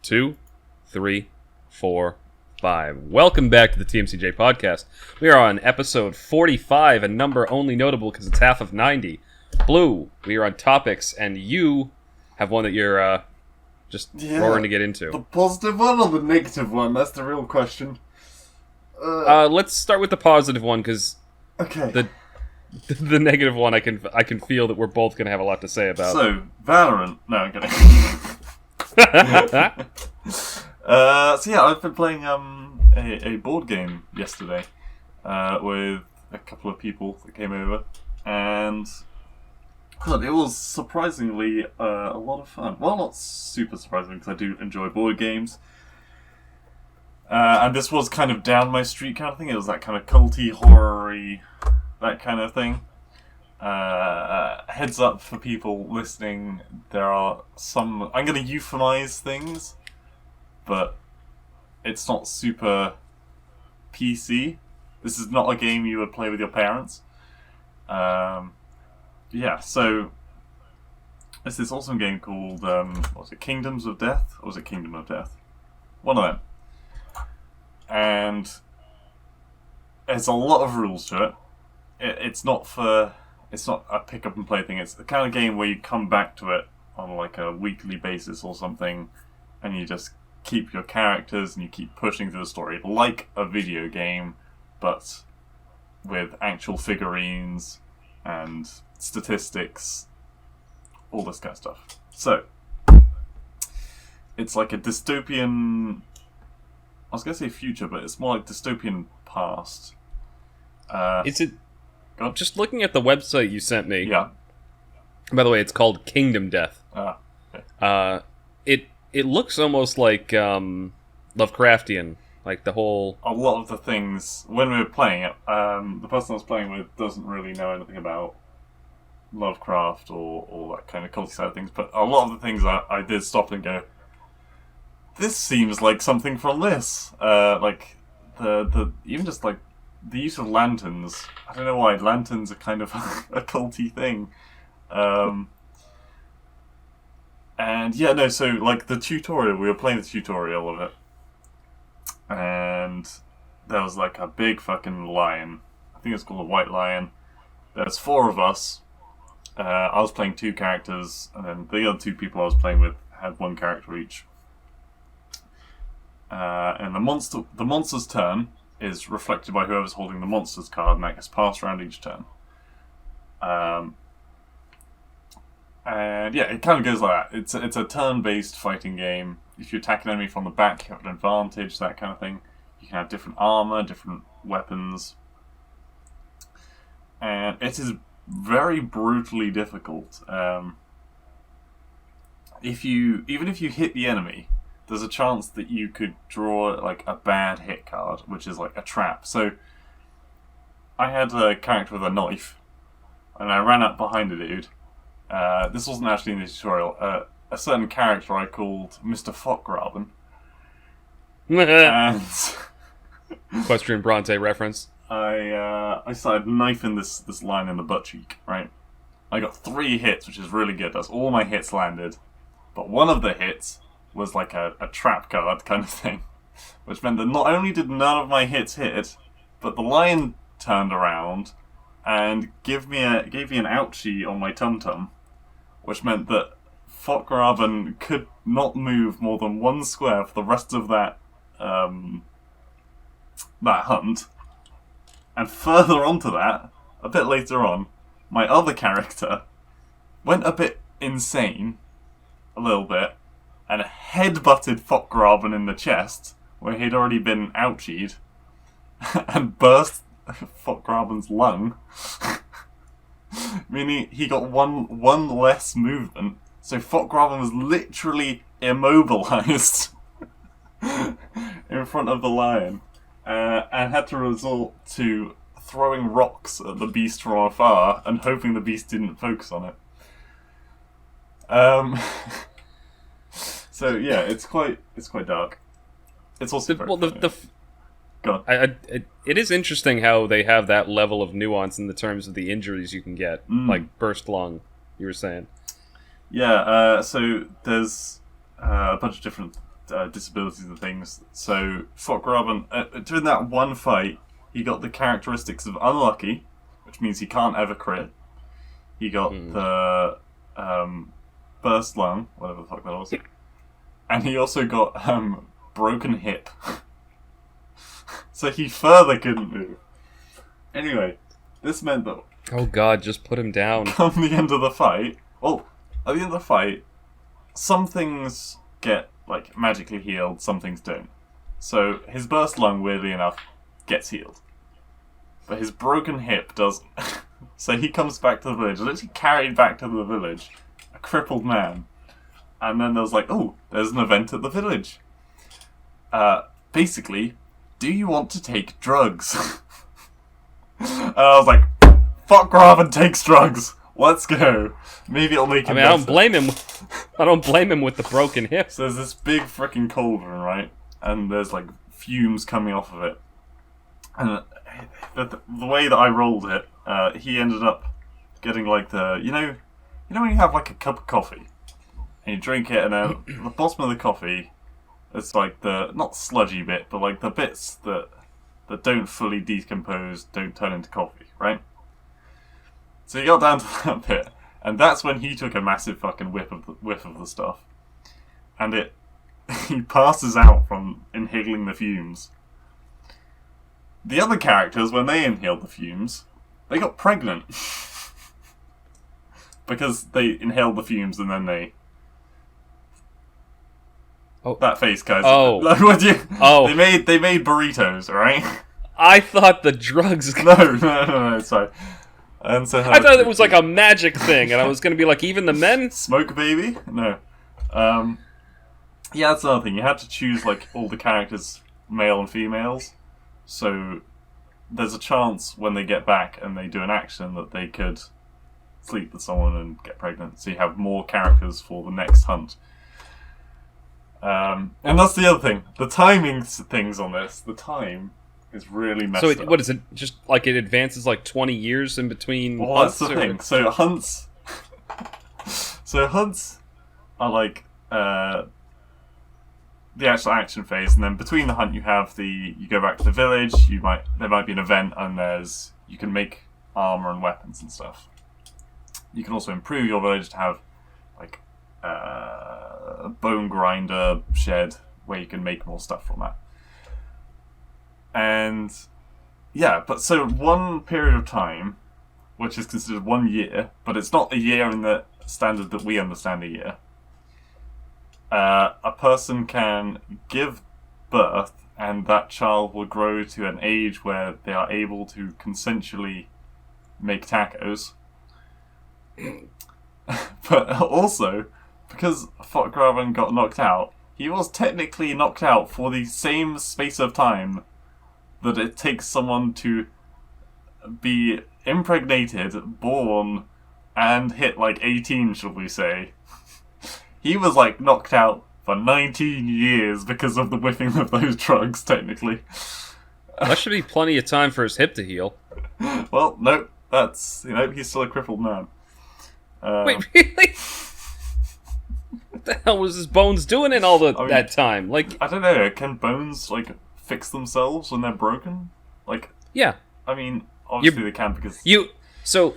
2, 3, 4, 5. Welcome back to the TMCJ podcast. We are on episode 45, a number only notable because it's half of 90. Blue, we are on topics, and you have one that you're roaring to get into. The positive one or the negative one? That's the real question. Let's start with the positive one, because Okay. the negative one I can feel that we're both going to have a lot to say about. So, Valorant. No, I'm kidding. I've been playing a board game yesterday with a couple of people that came over, and it was surprisingly a lot of fun. Well, not super surprising because I do enjoy board games. And this was kind of down my street kind of thing. It was that kind of culty, horror-y, that kind of thing. Heads up for people listening, there are some... I'm going to euphemize things, but it's not super PC. This is not a game you would play with your parents. So... It's this awesome game called, Kingdoms of Death? Or was it Kingdom of Death? One of them. And there's a lot of rules to it. It's not a pick up and play thing. It's the kind of game where you come back to it on like a weekly basis or something, and you just keep your characters and you keep pushing through the story like a video game, but with actual figurines and statistics, all this kind of stuff. So it's like a dystopian, I was going to say future, but it's more like dystopian past. Is it... Just looking at the website you sent me... Yeah. By the way, it's called Kingdom Death. Okay. It looks almost like Lovecraftian. Like the whole... A lot of the things, when we were playing it, the person I was playing with doesn't really know anything about Lovecraft or that kind of culty side of things, but a lot of the things I did stop and go, this seems like something from this. Like the even just like the use of lanterns. I don't know why lanterns are kind of a culty thing. So like the tutorial, we were playing the tutorial of it, and there was like a big fucking lion. I think it's called a white lion. There's 4 of us. I was playing 2 characters, and then the other 2 people I was playing with had 1 character each. And the monster's turn is reflected by whoever's holding the monster's card, and that gets passed around each turn. It kind of goes like that. It's a turn-based fighting game. If you attack an enemy from the back, you have an advantage, that kind of thing. You can have different armor, different weapons. And it is very brutally difficult. Even if you hit the enemy, there's a chance that you could draw like a bad hit card, which is like a trap. So I had a character with a knife, and I ran up behind a dude. This wasn't actually in the tutorial. A certain character I called Mr. Fockraben. And Equestrian Bronte reference. I started knifing this lion in the butt cheek, right? I got 3 hits, which is really good. That's all my hits landed. But one of the hits was like a trap card kind of thing, which meant that not only did none of my hits hit, but the lion turned around and gave me an ouchie on my tum-tum, which meant that Fockraben could not move more than 1 square for the rest of that hunt. And further onto that, a bit later on, my other character went a bit insane, a little bit, and headbutted Fockraben in the chest, where he'd already been ouchied, and burst Fockraben's lung. Meaning he got one less movement, so Fockraben was literally immobilized in front of the lion, and had to resort to throwing rocks at the beast from afar and hoping the beast didn't focus on it. So yeah, it's quite dark. It's also very Go on. It is interesting how they have that level of nuance in the terms of the injuries you can get, like burst lung. You were saying. Yeah. So there's a bunch of different disabilities and things. So Fokgraven, during that one fight, he got the characteristics of unlucky, which means he can't ever crit. He got the burst lung, whatever the fuck that was, and he also got broken hip. So he further couldn't move. Anyway, this meant that... Oh god, just put him down. Come the end of the fight... Well, at the end of the fight, some things get, like, magically healed, some things don't. So his burst lung, weirdly enough, gets healed. But his broken hip doesn't. So he comes back to the village, literally carried back to the village, a crippled man. And then there was like, oh, there's an event at the village. Basically, do you want to take drugs? And I was like, Fokgraven takes drugs. Let's go. Maybe it'll make him better. I don't blame him. I don't blame him with the broken hip. So there's this big freaking cauldron, right? And there's like fumes coming off of it. And the way that I rolled it, he ended up getting like the you know when you have like a cup of coffee and you drink it, and then at the bottom of the coffee, it's like the not sludgy bit, but like the bits that don't fully decompose, don't turn into coffee, right? So he got down to that bit, and that's when he took a massive fucking whiff of the stuff, and he passes out from inhaling the fumes. The other characters, when they inhaled the fumes, they got pregnant. Because they inhaled the fumes and then they... Oh. That face, guys. Oh. Oh. They made burritos, right? I thought the drugs... No, sorry. And so I thought it was like a magic thing, and I was going to be like, even the men? Smoke baby? No. Yeah, that's another thing. You had to choose like all the characters, male and females. So there's a chance when they get back and they do an action that they could sleep with someone and get pregnant. So you have more characters for the next hunt. And that's the other thing. The timing things on this, the time is really messed up. So what is it? Just like it advances like 20 years in between well, hunts? That's the thing. So hunts... hunts are like... the actual action phase, and then between the hunt you have you go back to the village, there might be an event, and you can make armor and weapons and stuff. You can also improve your village to have like a bone grinder shed where you can make more stuff from that. And yeah, but so one period of time, which is considered 1 year, but it's not a year in the standard that we understand a year. A person can give birth, and that child will grow to an age where they are able to consensually make tacos. But also, because Fokgraven got knocked out, he was technically knocked out for the same space of time that it takes someone to be impregnated, born, and hit like 18, shall we say. He was like knocked out for 19 years because of the whiffing of those drugs, technically. That should be plenty of time for his hip to heal. Well, no, that's, he's still a crippled man. Wait, really? What the hell was his bones doing in all that time? Like, I don't know, can bones, like, fix themselves when they're broken? Like, yeah. I mean, obviously they can because... So,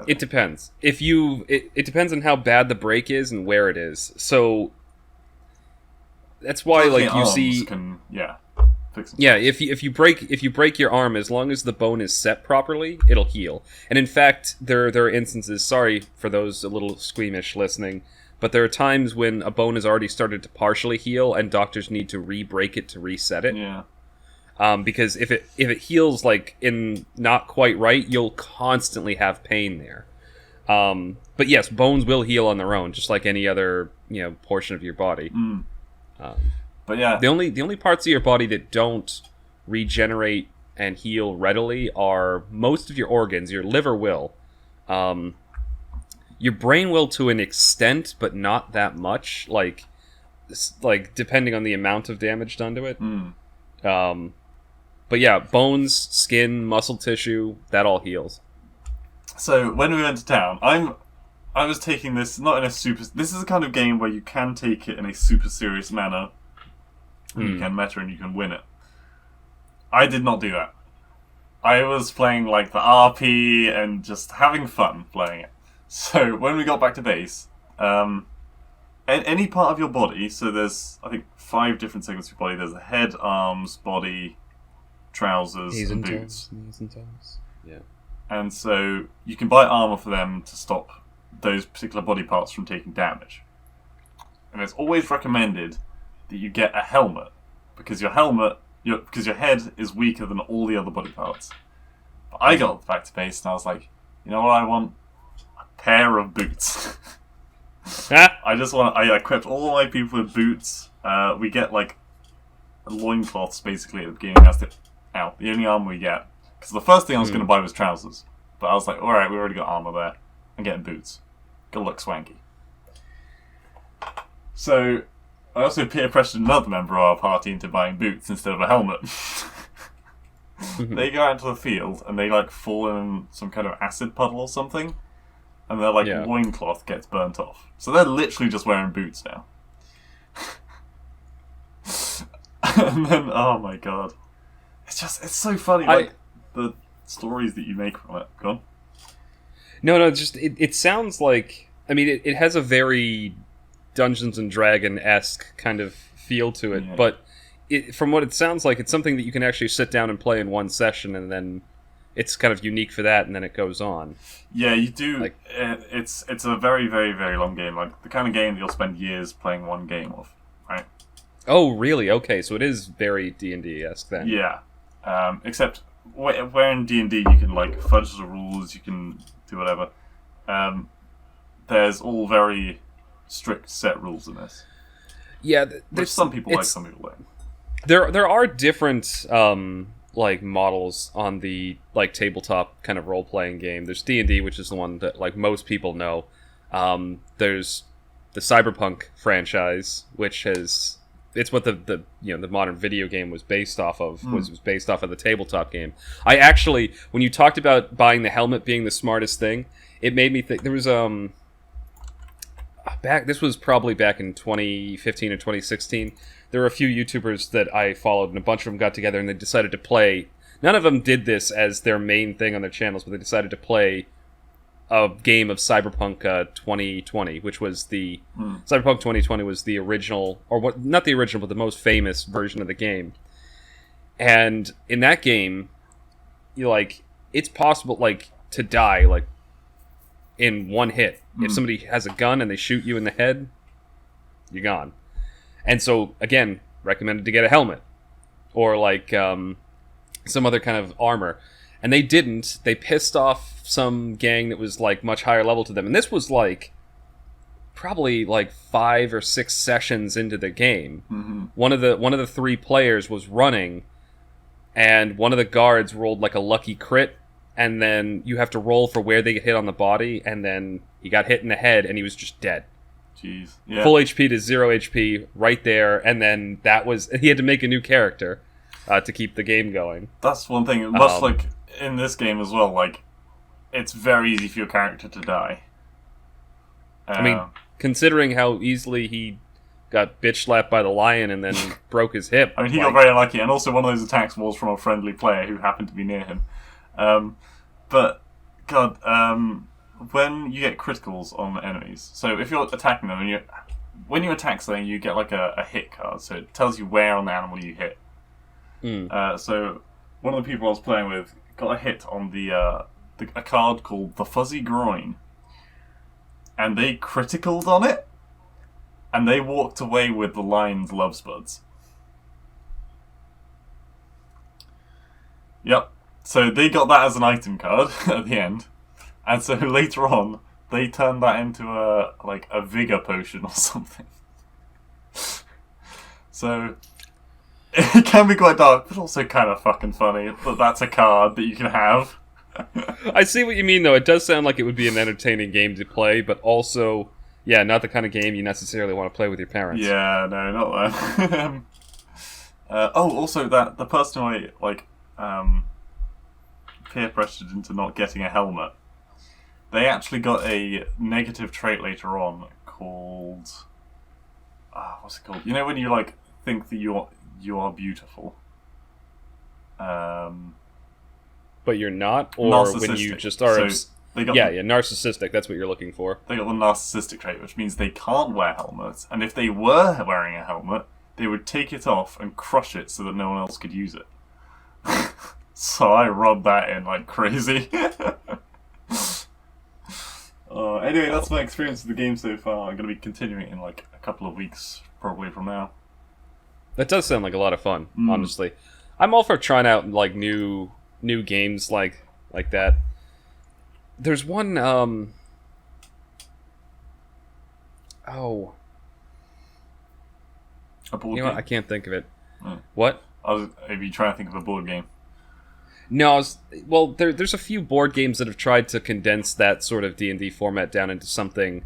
it depends. It depends on how bad the break is and where it is. So, that's why, like, you see... Can, fix themselves. Yeah, if you break your arm, as long as the bone is set properly, it'll heal. And in fact, there are instances, sorry for those a little squeamish listening, but there are times when a bone has already started to partially heal, and doctors need to re-break it to reset it. Yeah. Because if it heals like in not quite right, you'll constantly have pain there. But yes, bones will heal on their own, just like any other portion of your body. Mm. But yeah, the only parts of your body that don't regenerate and heal readily are most of your organs. Your liver will, your brain will to an extent, but not that much. Like depending on the amount of damage done to it. Mm. But yeah, bones, skin, muscle tissue, that all heals. So when we went to town, I was taking this not in a super... This is a kind of game where you can take it in a super serious manner, and you can meta and you can win it. I did not do that. I was playing like the RP and just having fun playing it. So when we got back to base, any part of your body, so there's, I think, 5 different segments of your body. There's the head, arms, body, trousers, and boots. Knees and toes. Yeah. And so you can buy armor for them to stop those particular body parts from taking damage. And it's always recommended that you get a helmet, because your head is weaker than all the other body parts. But I got back to base and I was like, you know what I want? A pair of boots. I equipped all my people with boots. We get like loincloths basically at the beginning. That's the only armor we get. Because the first thing I was going to buy was trousers. But I was like, alright, we already got armor there. I'm getting boots. Gotta look swanky. So, I also peer pressured another member of our party into buying boots instead of a helmet. They go out into the field and they like fall in some kind of acid puddle or something. And their loincloth gets burnt off. So they're literally just wearing boots now. And then, oh my god. It's so funny, the stories that you make from it. Go on. No, it sounds like, I mean, it has a very Dungeons and Dragon-esque kind of feel to it, but from what it sounds like, it's something that you can actually sit down and play in one session, and then it's kind of unique for that, and then it goes on. Yeah, you do. It's a very, very, very long game. Like, the kind of game that you'll spend years playing one game of, right? Oh, really? Okay, so it is very D&D-esque then. Yeah. Except, where in D&D you can, like, fudge the rules, you can do whatever. There's all very strict set rules in this. Yeah. Which some people like, some people don't. There are different like models on the like tabletop kind of role playing game. There's D&D, which is the one that like most people know. There's the Cyberpunk franchise, which it's what the modern video game was based off of. Was based off of the tabletop game. I actually, when you talked about buying the helmet being the smartest thing, it made me think there was this was probably back in 2015 or 2016. There were a few YouTubers that I followed, and a bunch of them got together, and they decided to play. None of them did this as their main thing on their channels, but they decided to play a game of Cyberpunk 2020, which was the Cyberpunk 2020 was the original, or what? Not the original, but the most famous version of the game. And in that game, it's possible to die in one hit. If somebody has a gun and they shoot you in the head, you're gone. And so, again, recommended to get a helmet. Or, some other kind of armor. And they didn't. They pissed off some gang that was, much higher level to them. And this was, probably, 5 or 6 sessions into the game. Mm-hmm. One of the 3 players was running, and one of the guards rolled, a lucky crit, and then you have to roll for where they get hit on the body, and then he got hit in the head, and he was just dead. Jeez. Yeah. Full HP to 0 HP right there, and then he had to make a new character to keep the game going. That's one thing. Much like in this game as well, it's very easy for your character to die. I mean, considering how easily he got bitch slapped by the lion and then broke his hip. I mean, he got very unlucky, and also one of those attacks was from a friendly player who happened to be near him. But, God, when you get criticals on enemies, so if you're attacking them, and when you attack something, you get a hit card, so it tells you where on the animal you hit. So one of the people I was playing with got a hit on a card called the Fuzzy Groin, and they criticaled on it, and they walked away with the lion's love spuds. Yep. So they got that as an item card at the end, and so later on they turned that into a vigor potion or something. So it can be quite dark, but also kind of fucking funny that that's a card that you can have. I see what you mean, though. It does sound like it would be an entertaining game to play, but also, yeah, not the kind of game you necessarily want to play with your parents. Yeah, no, not that. Also that the person who I peer pressured into not getting a helmet, they actually got a negative trait later on called what's it called? You know when you think that you are beautiful. But you're not, or when you just are. So narcissistic. That's what you're looking for. They got the narcissistic trait, which means they can't wear helmets, and if they were wearing a helmet, they would take it off and crush it so that no one else could use it. So I rubbed that in like crazy. Anyway, that's my experience with the game so far. I'm going to be continuing it in like a couple of weeks, probably from now. That does sound like a lot of fun, honestly. I'm all for trying out like new games like that. There's one A board game? I can't think of it. What? Are you trying to think of a board game? No, there's a few board games that have tried to condense that sort of D&D format down into something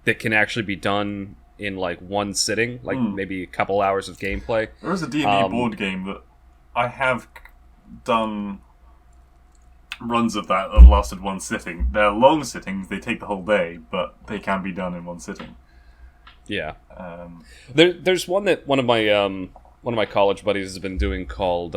that can actually be done in like one sitting, like maybe a couple hours of gameplay. There is a D&D board game that I have done runs of that have lasted one sitting. They're long sittings, they take the whole day, but they can be done in one sitting. Yeah. There's one that one of my college buddies has been doing called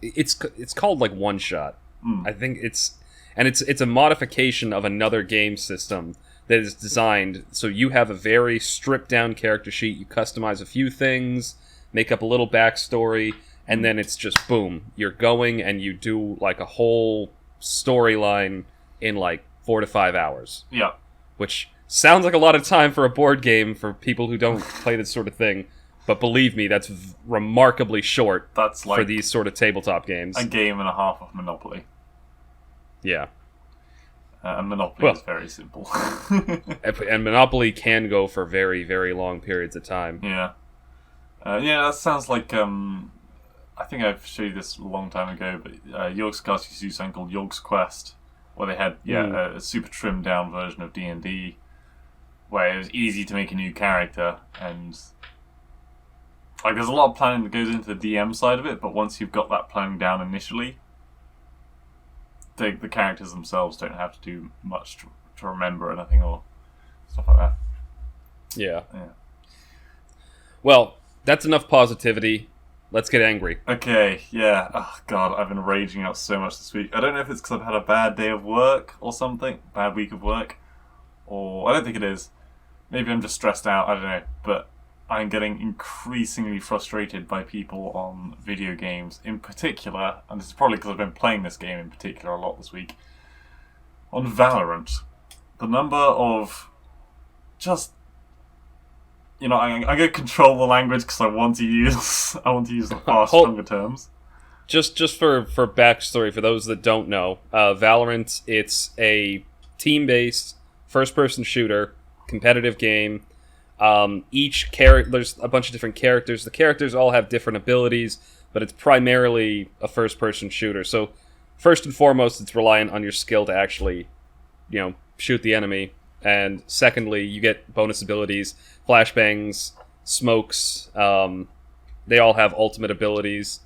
it's called like One Shot. I think it's a modification of another game system that is designed so you have a very stripped down character sheet, you customize a few things, make up a little backstory, and then it's just boom, you're going and you do like a whole storyline in like 4 to 5 hours. Yeah. Which sounds like a lot of time for a board game for people who don't play this sort of thing. But believe me, that's remarkably short for these sort of tabletop games. A game and a half of Monopoly. Yeah. And Monopoly is very simple. And Monopoly can go for very, very long periods of time. Yeah. That sounds like... I think I've showed you this a long time ago, but York's Cast used to do something called York's Quest, where they had a super trimmed down version of D&D, where it was easy to make a new character, and... like, there's a lot of planning that goes into the DM side of it, but once you've got that planning down initially, the characters themselves don't have to do much to remember anything or stuff like that. Yeah. Well, that's enough positivity. Let's get angry. Okay, yeah. Oh, God, I've been raging out so much this week. I don't know if it's because I've had a bad day of work or something, bad week of work, or I don't think it is. Maybe I'm just stressed out, I don't know, but... I'm getting increasingly frustrated by people on video games in particular, and this is probably because I've been playing this game in particular a lot this week, on Valorant. The number of just... I'm going to control the language because I want to use the far stronger terms. Just for backstory, for those that don't know, Valorant, it's a team-based, first-person shooter, competitive game. There's a bunch of different characters. The characters all have different abilities, but it's primarily a first-person shooter. So, first and foremost, it's reliant on your skill to actually, shoot the enemy. And secondly, you get bonus abilities, flashbangs, smokes. They all have ultimate abilities.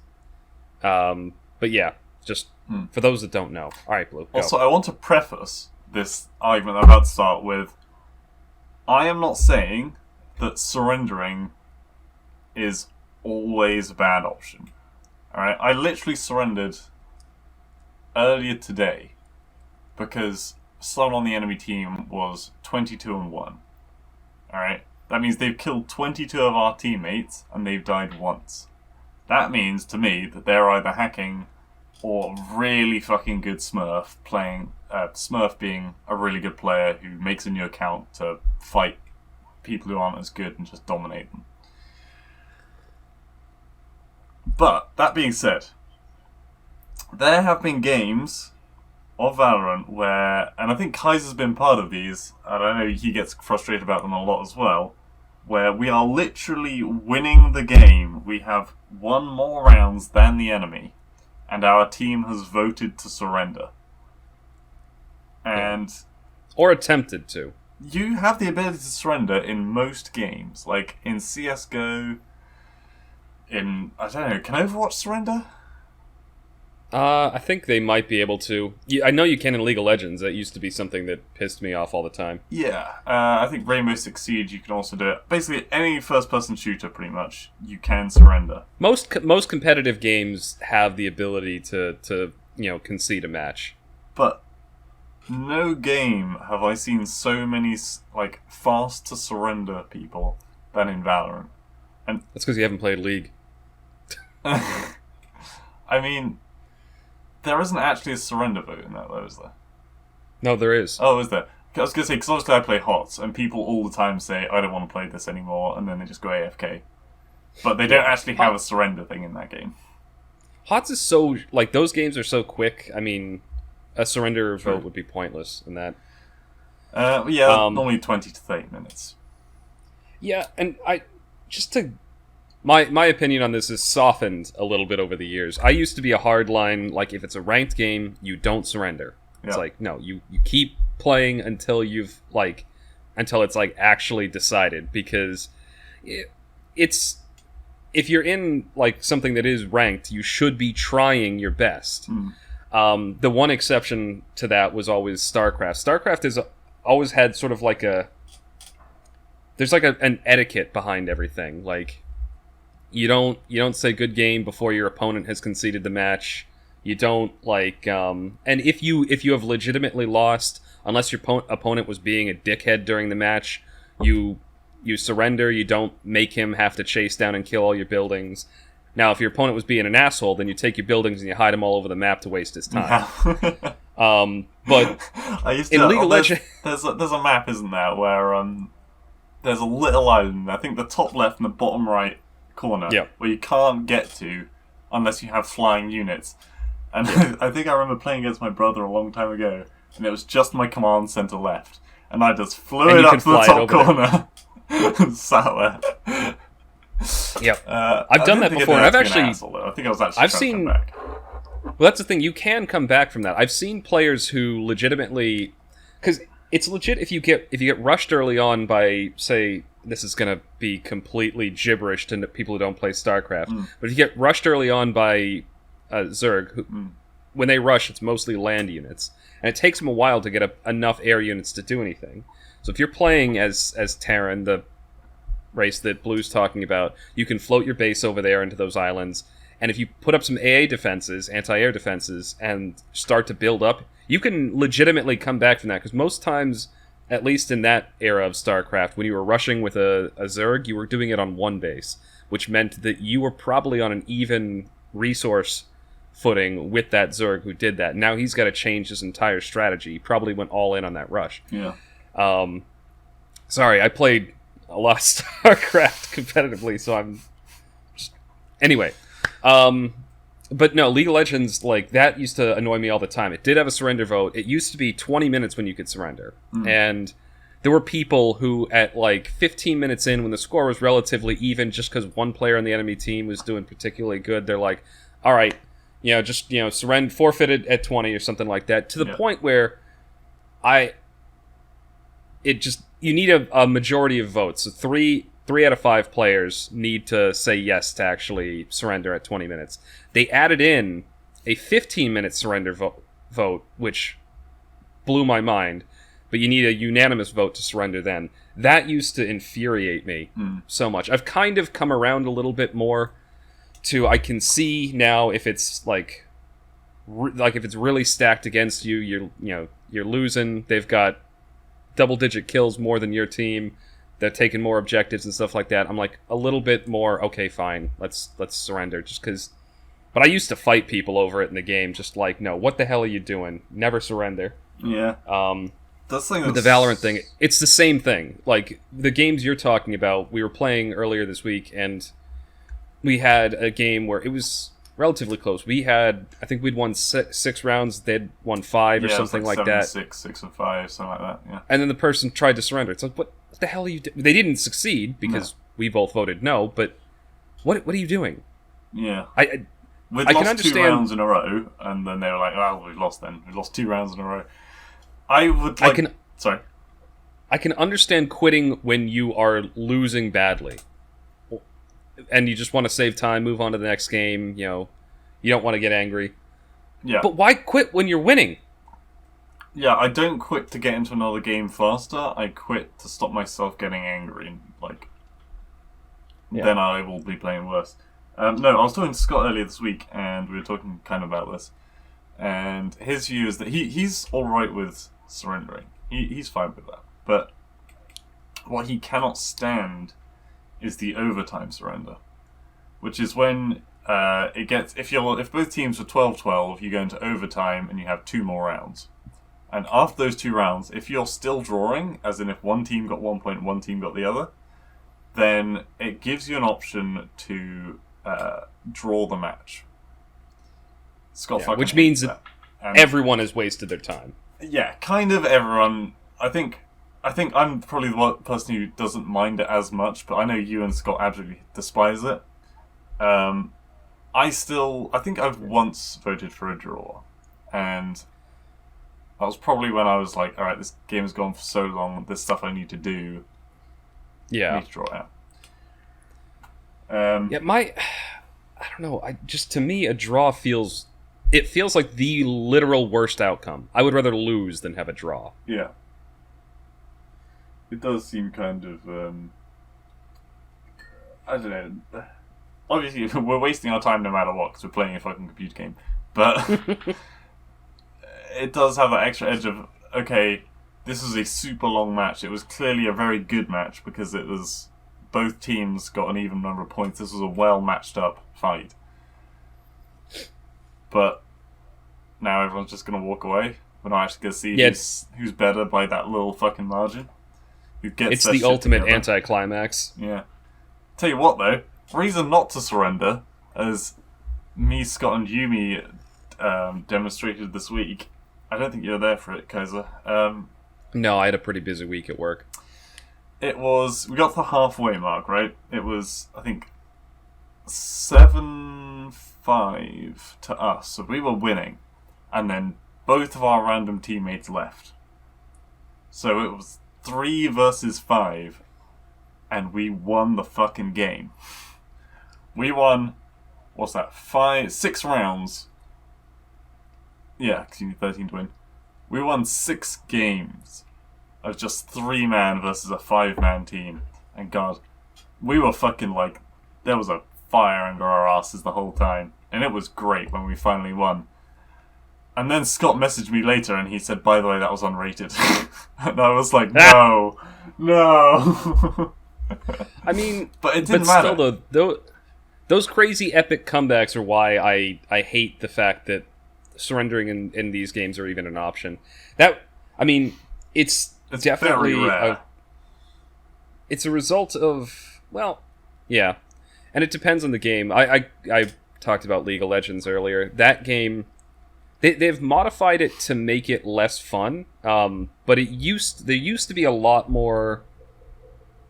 But yeah, just for those that don't know. All right, Blue, go. Also, I want to preface this argument I'm about to start with. I am not saying that surrendering is always a bad option. Alright, I literally surrendered earlier today because someone on the enemy team was 22-1. Alright, that means they've killed 22 of our teammates and they've died once. That means to me that they're either hacking or really fucking good Smurf playing. Smurf being a really good player who makes a new account to fight people who aren't as good and just dominate them. But, that being said, there have been games of Valorant where, and I think Kaiser's been part of these, and I know he gets frustrated about them a lot as well, where we are literally winning the game. We have won more rounds than the enemy, and our team has voted to surrender. And... or attempted to. You have the ability to surrender in most games. Like, in CSGO... I don't know, can Overwatch surrender? I think they might be able to. I know you can in League of Legends. That used to be something that pissed me off all the time. Yeah, I think Rainbow Six Siege, you can also do it. Basically, any first-person shooter, pretty much, you can surrender. Most competitive games have the ability to concede a match. But no game have I seen so many fast to surrender people than in Valorant. And that's because you haven't played League. I mean, there isn't actually a surrender vote in that, though, is there? No, there is. Oh, is there? I was going to say, because obviously I play HOTS, and people all the time say, I don't want to play this anymore, and then they just go AFK. But they don't actually have a surrender thing in that game. HOTS is so... those games are so quick. I mean, a surrender vote would be pointless in that. Normally 20 to 30 minutes. Yeah, and My opinion on this has softened a little bit over the years. I used to be a hardline, if it's a ranked game, you don't surrender. It's no, you keep playing until you've, until it's, actually decided. Because it's... If you're in, something that is ranked, you should be trying your best. The one exception to that was always StarCraft. StarCraft has always had sort of there's an etiquette behind everything. You don't say good game before your opponent has conceded the match. You don't and if you have legitimately lost, unless your opponent was being a dickhead during the match, you surrender. You don't make him have to chase down and kill all your buildings. Now, if your opponent was being an asshole, then you take your buildings and you hide them all over the map to waste his time. But in League of Legends, there's a map, isn't there, where there's a little island. I think the top left and the bottom right corner, where you can't get to unless you have flying units. And I think I remember playing against my brother a long time ago, and it was just my command center left, and I just flew it up to the top corner and sat there. Yep, I've done that before. And I've actually, I think I was actually trying to come back. Well, that's the thing. You can come back from that. I've seen players who legitimately, because it's legit if you get rushed early on by, say, this is going to be completely gibberish to people who don't play StarCraft. But if you get rushed early on by Zerg, who, when they rush, it's mostly land units, and it takes them a while to get enough air units to do anything. So if you're playing as Terran, the race that Blue's talking about, you can float your base over there into those islands, and if you put up some AA defenses, anti-air defenses, and start to build up, you can legitimately come back from that, because most times, at least in that era of StarCraft, when you were rushing with a Zerg, you were doing it on one base, which meant that you were probably on an even resource footing with that Zerg who did that. Now he's got to change his entire strategy. He probably went all in on that rush. Yeah. Sorry, I played a lot of StarCraft competitively, so I'm just... Anyway. But no, League of Legends, that used to annoy me all the time. It did have a surrender vote. It used to be 20 minutes when you could surrender. And there were people who, at 15 minutes in, when the score was relatively even, just because one player on the enemy team was doing particularly good, they're like, all right, surrender, forfeited at 20 or something like that, to the point where you need a majority of votes. So three out of 5 players need to say yes to actually surrender at 20 minutes. They added in a 15-minute surrender vote, which blew my mind, but you need a unanimous vote to surrender then. That used to infuriate me so much. I've kind of come around a little bit more to, I can see now if it's if it's really stacked against you, you're losing. They've got double-digit kills more than your team. They're taking more objectives and stuff like that. I'm a little bit more, okay, fine, let's surrender, just because. But I used to fight people over it in the game, just no, what the hell are you doing? Never surrender. Yeah. With the Valorant thing, it's the same thing. The games you're talking about, we were playing earlier this week, and we had a game where it was relatively close. I think we'd won 6 rounds, they'd won 5 or something like that. 6 and 5, something like that, yeah. And then the person tried to surrender. It's what the hell are you doing? They didn't succeed, because we both voted no, but what are you doing? Yeah. We'd lost can understand 2 rounds in a row, and then they were like, well, we've lost then. We've lost 2 rounds in a row. Sorry. I can understand quitting when you are losing badly. And you just want to save time, move on to the next game, you don't want to get angry. Yeah. But why quit when you're winning? Yeah, I don't quit to get into another game faster. I quit to stop myself getting angry. And, then I will be playing worse. No, I was talking to Scott earlier this week, and we were talking kind of about this. And his view is that he's alright with surrendering. He's fine with that. But what he cannot stand is the overtime surrender. Which is when it gets... If both teams are 12-12, you go into overtime and you have 2 more rounds. And after those 2 rounds, if you're still drawing, as in if one team got 1 point and one team got the other, then it gives you an option to draw the match. Scott fucking which means that everyone has wasted their time. Yeah, kind of everyone. I think I'm probably the person who doesn't mind it as much, but I know you and Scott absolutely despise it. I think I've once voted for a draw, and that was probably when I was like, alright, this game has gone for so long, there's stuff I need to do. Yeah. I need to draw it out. I don't know, to me, a draw feels like the literal worst outcome. I would rather lose than have a draw. Yeah. It does seem kind of, I don't know. Obviously, we're wasting our time no matter what, because we're playing a fucking computer game. But it does have that extra edge of, okay, this is a super long match. It was clearly a very good match, because it was... Both teams got an even number of points. This was a well matched up fight. But now everyone's just going to walk away. We're not actually going to see who's better by that little fucking margin. Who gets it's the ultimate anticlimax. Yeah. Tell you what, though, reason not to surrender, as me, Scott, and Yumi demonstrated this week. I don't think you were there for it, Kaiser. No, I had a pretty busy week at work. We got to the halfway mark, right? It was, I think, 7-5 to us. So we were winning. And then both of our random teammates left. So it was 3 versus 5. And we won the fucking game. We won, 6 rounds. Yeah, because you need 13 to win. We won 6 games of just 3-man versus a 5-man team. And God, we were fucking there was a fire under our asses the whole time. And it was great when we finally won. And then Scott messaged me later and he said, by the way, that was unrated. And I was like, no. I mean, but it didn't matter. Still, though, those crazy epic comebacks are why I hate the fact that surrendering in these games are even an option. It's definitely very rare. It's a result of, yeah, and it depends on the game. I talked about League of Legends earlier. That game, they've modified it to make it less fun, but there used to be a lot more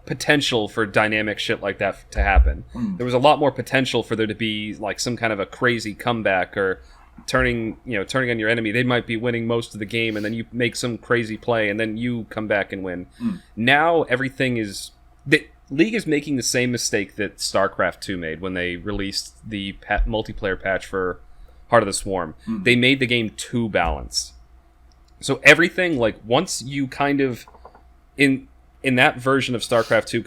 potential for dynamic shit like that to happen. There was a lot more potential for there to be some kind of a crazy comeback or turning on your enemy. They might be winning most of the game and then you make some crazy play and then you come back and win. Now everything is... League is making the same mistake that StarCraft 2 made when they released the multiplayer patch for Heart of the Swarm. They made the game too balanced. So everything, once you kind of... In that version of StarCraft 2,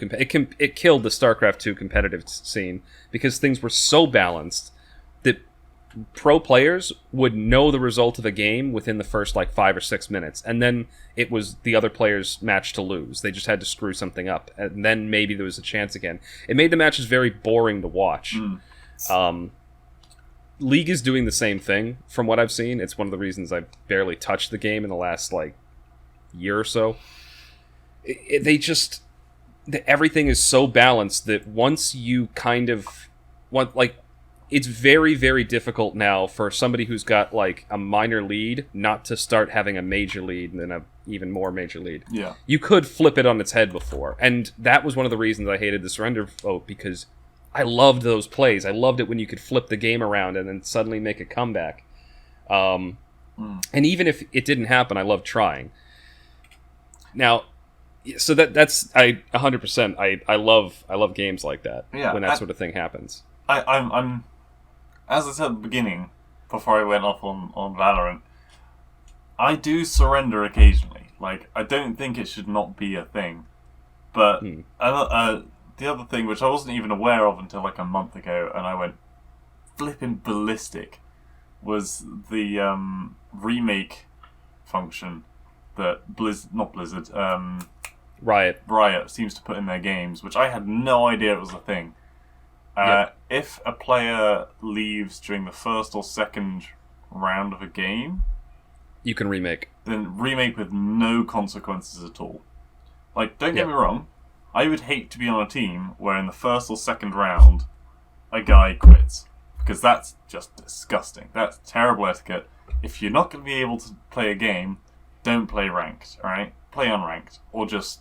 it killed the StarCraft 2 competitive scene because things were so balanced that pro players would know the result of a game within the first 5 or 6 minutes, and then it was the other player's match to lose. They just had to screw something up, and then maybe there was a chance again. It made the matches very boring to watch. League is doing the same thing from what I've seen. It's one of the reasons I've barely touched the game in the last year or so. Everything is so balanced that once you kind of it's very, very difficult now for somebody who's got a minor lead not to start having a major lead and then a even more major lead. Yeah. You could flip it on its head before. And that was one of the reasons I hated the surrender vote, because I loved those plays. I loved it when you could flip the game around and then suddenly make a comeback. And even if it didn't happen, I loved trying. Now, so that's 100%. I love games like that when that sort of thing happens. I'm as I said at the beginning, before I went off on Valorant, I do surrender occasionally. Like, I don't think it should not be a thing. But the other thing, which I wasn't even aware of until like a month ago, and I went flipping ballistic, was the remake function that Riot seems to put in their games, which I had no idea it was a thing. If a player leaves during the first or second round of a game, you can remake. Then remake with no consequences at all. Like, don't get me wrong, I would hate to be on a team where in the first or second round, a guy quits. Because that's just disgusting. That's terrible etiquette. If you're not going to be able to play a game, don't play ranked, alright? Play unranked. Or just...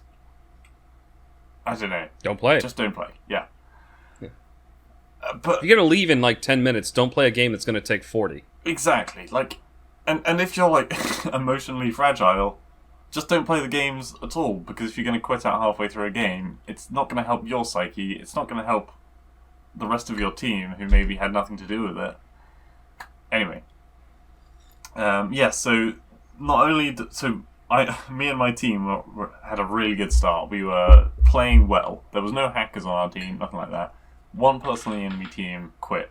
I don't know. Don't play. Just don't play, yeah. But if you're going to leave in like 10 minutes, don't play a game that's going to take 40. Exactly. Like, and if you're like emotionally fragile, just don't play the games at all. Because if you're going to quit out halfway through a game, it's not going to help your psyche. It's not going to help the rest of your team who maybe had nothing to do with it. Anyway. So not only... me and my team had a really good start. We were playing well. There was no hackers on our team, nothing like that. One person on the enemy team quit.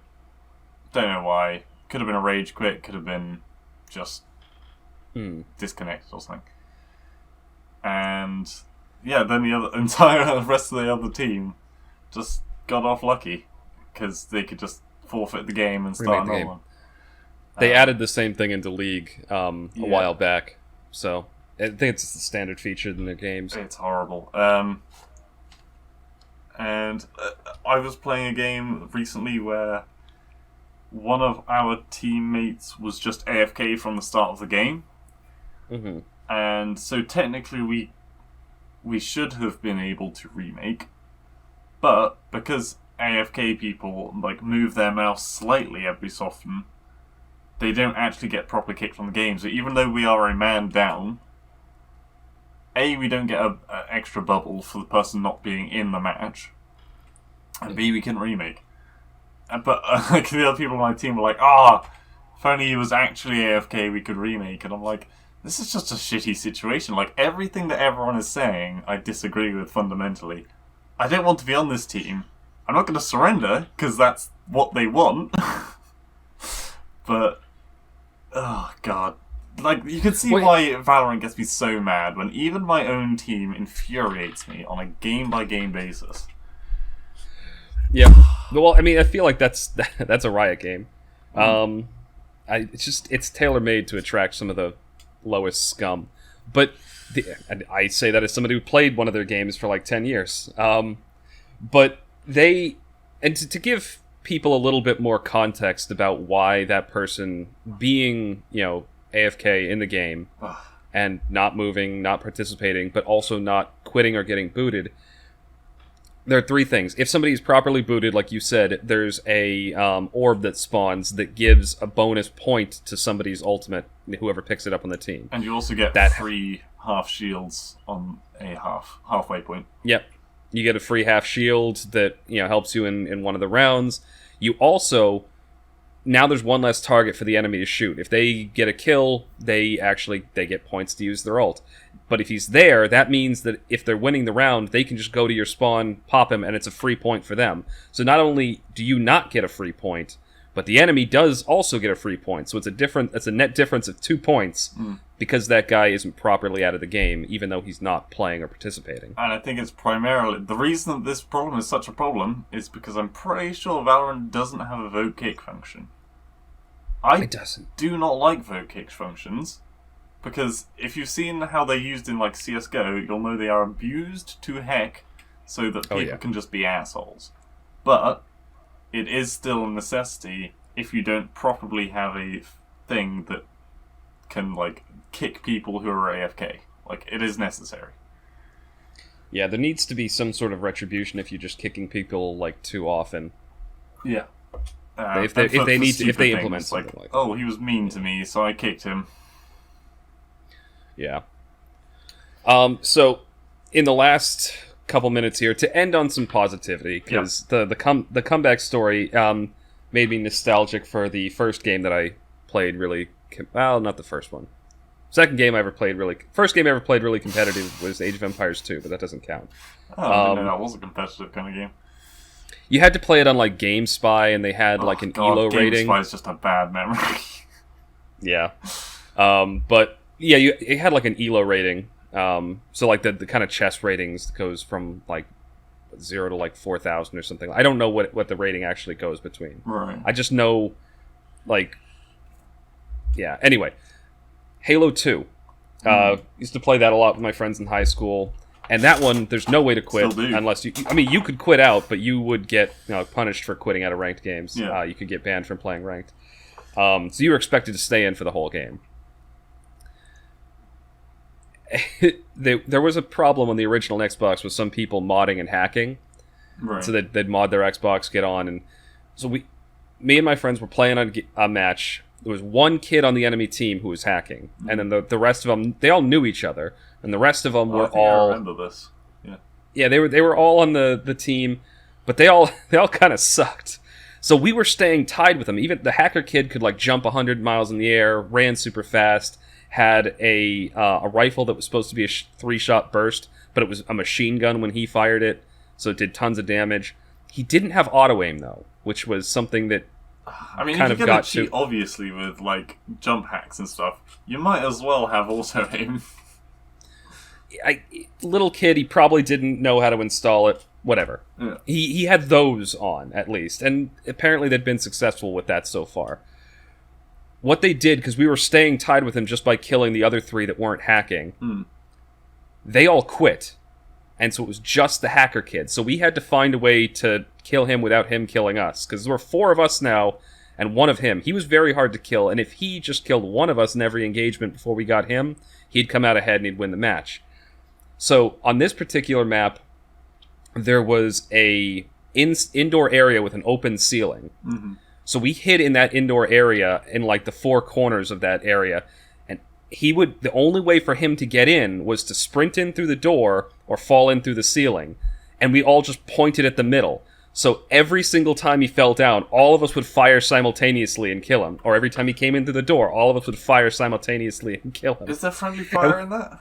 Don't know why. Could have been a rage quit, could have been just disconnected or something. And then the entire rest of the other team just got off lucky because they could just forfeit the game and start another one. They added the same thing into League a while back, so I think it's just a standard feature in their games. It's horrible. And I was playing a game recently where one of our teammates was just AFK from the start of the game. Mm-hmm. And so technically we should have been able to remake, but because AFK people like move their mouse slightly every so often, they don't actually get properly kicked from the game. So even though we are a man down, we don't get an extra bubble for the person not being in the match, and B, we can remake. But like the other people on my team were like, if only he was actually AFK, we could remake. And I'm like, this is just a shitty situation. Like, everything that everyone is saying, I disagree with fundamentally. I don't want to be on this team. I'm not going to surrender, because that's what they want. But, oh god. Like, you can see why Valorant gets me so mad, when even my own team infuriates me on a game-by-game basis. Yeah. Well, I mean, I feel like that's a Riot game. It's tailor-made to attract some of the lowest scum. But I say that as somebody who played one of their games for like 10 years. But to give people a little bit more context about why that person being, AFK in the game and not moving, not participating, but also not quitting or getting booted, there are three things. If somebody is properly booted, like you said, there's a orb that spawns that gives a bonus point to somebody's ultimate, whoever picks it up on the team. And you also get free half shields on a halfway point. Yep. You get a free half shield that helps you in one of the rounds. You also... Now there's one less target for the enemy to shoot. If they get a kill, they get points to use their ult. But if he's there, that means that if they're winning the round, they can just go to your spawn, pop him, and it's a free point for them. So not only do you not get a free point, but the enemy does also get a free point. So it's a net difference of 2 points because that guy isn't properly out of the game, even though he's not playing or participating. And I think it's primarily... The reason that this problem is such a problem is because I'm pretty sure Valorant doesn't have a vote kick function. It doesn't. Do not like vote kick functions, because if you've seen how they're used in like CSGO, you'll know they are abused to heck so that people can just be assholes. But it is still a necessity if you don't properly have a thing that can like kick people who are AFK. Like, it is necessary. Yeah, there needs to be some sort of retribution if you're just kicking people like too often. Yeah. If they implement something like that. Oh, he was mean to me, so I kicked him. Yeah. So, in the last couple minutes here, to end on some positivity, because the comeback story made me nostalgic for the first game that I played really... Well, not the first one. Second game I ever played really... First game I ever played really competitive was Age of Empires 2, but that doesn't count. Oh, I didn't know that was a competitive kind of game. You had to play it on, like, GameSpy, and they had, like, an ELO rating. GameSpy is just a bad memory. Yeah. But, yeah, it had, like, an ELO rating. So, like, the kind of chess ratings goes from, like, 0 to, like, 4,000 or something. I don't know what the rating actually goes between. Right. I just know, like... Yeah, anyway. Halo 2. Used to play that a lot with my friends in high school. And that one, there's no way to quit unless you... I mean, you could quit out, but you would get punished for quitting out of ranked games. Yeah. You could get banned from playing ranked. So you were expected to stay in for the whole game. There was a problem on the original Xbox with some people modding and hacking. Right. So they'd mod their Xbox, get on, and... So me and my friends were playing a match. There was one kid on the enemy team who was hacking, and then the rest of them, they all knew each other, and the rest of them were all... I remember this. Yeah. Yeah, they were all on the team, but they all kind of sucked. So we were staying tied with them. Even the hacker kid could like jump 100 miles in the air, ran super fast, had a rifle that was supposed to be a 3-shot burst, but it was a machine gun when he fired it, so it did tons of damage. He didn't have auto aim though, which was something that I mean, kind if of you're got gonna cheat, to... obviously, with like jump hacks and stuff, you might as well have auto aim. Little kid, he probably didn't know how to install it. Whatever. Yeah. He had those on, at least. And apparently they'd been successful with that so far. What they did, because we were staying tied with him just by killing the other 3 that weren't hacking, they all quit. And so it was just the hacker kid. So we had to find a way to kill him without him killing us. Because there were 4 of us now, and 1 of him. He was very hard to kill, and if he just killed 1 of us in every engagement before we got him, he'd come out ahead and he'd win the match. So on this particular map, there was a indoor area with an open ceiling. Mm-hmm. So we hid in that indoor area, in like the 4 corners of that area, and the only way for him to get in was to sprint in through the door or fall in through the ceiling. And we all just pointed at the middle. So every single time he fell down, all of us would fire simultaneously and kill him. Or every time he came in through the door, all of us would fire simultaneously and kill him. Is there friendly fire in that?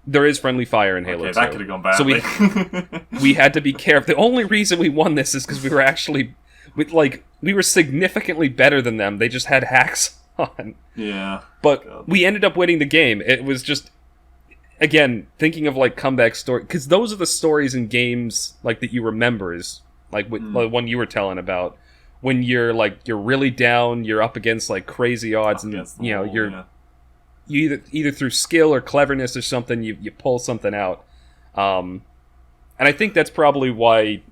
There is friendly fire in Halo 2. That could have gone badly. So we had to be careful. The only reason we won this is because we were actually... We were significantly better than them. They just had hacks on. Yeah. But we ended up winning the game. It was just... Again, thinking of like comeback story... Because those are the stories in games like that you remember is... Like the one you were telling about. When you're really down, you're up against like crazy odds, and you either through skill or cleverness or something, you pull something out. And I think that's probably why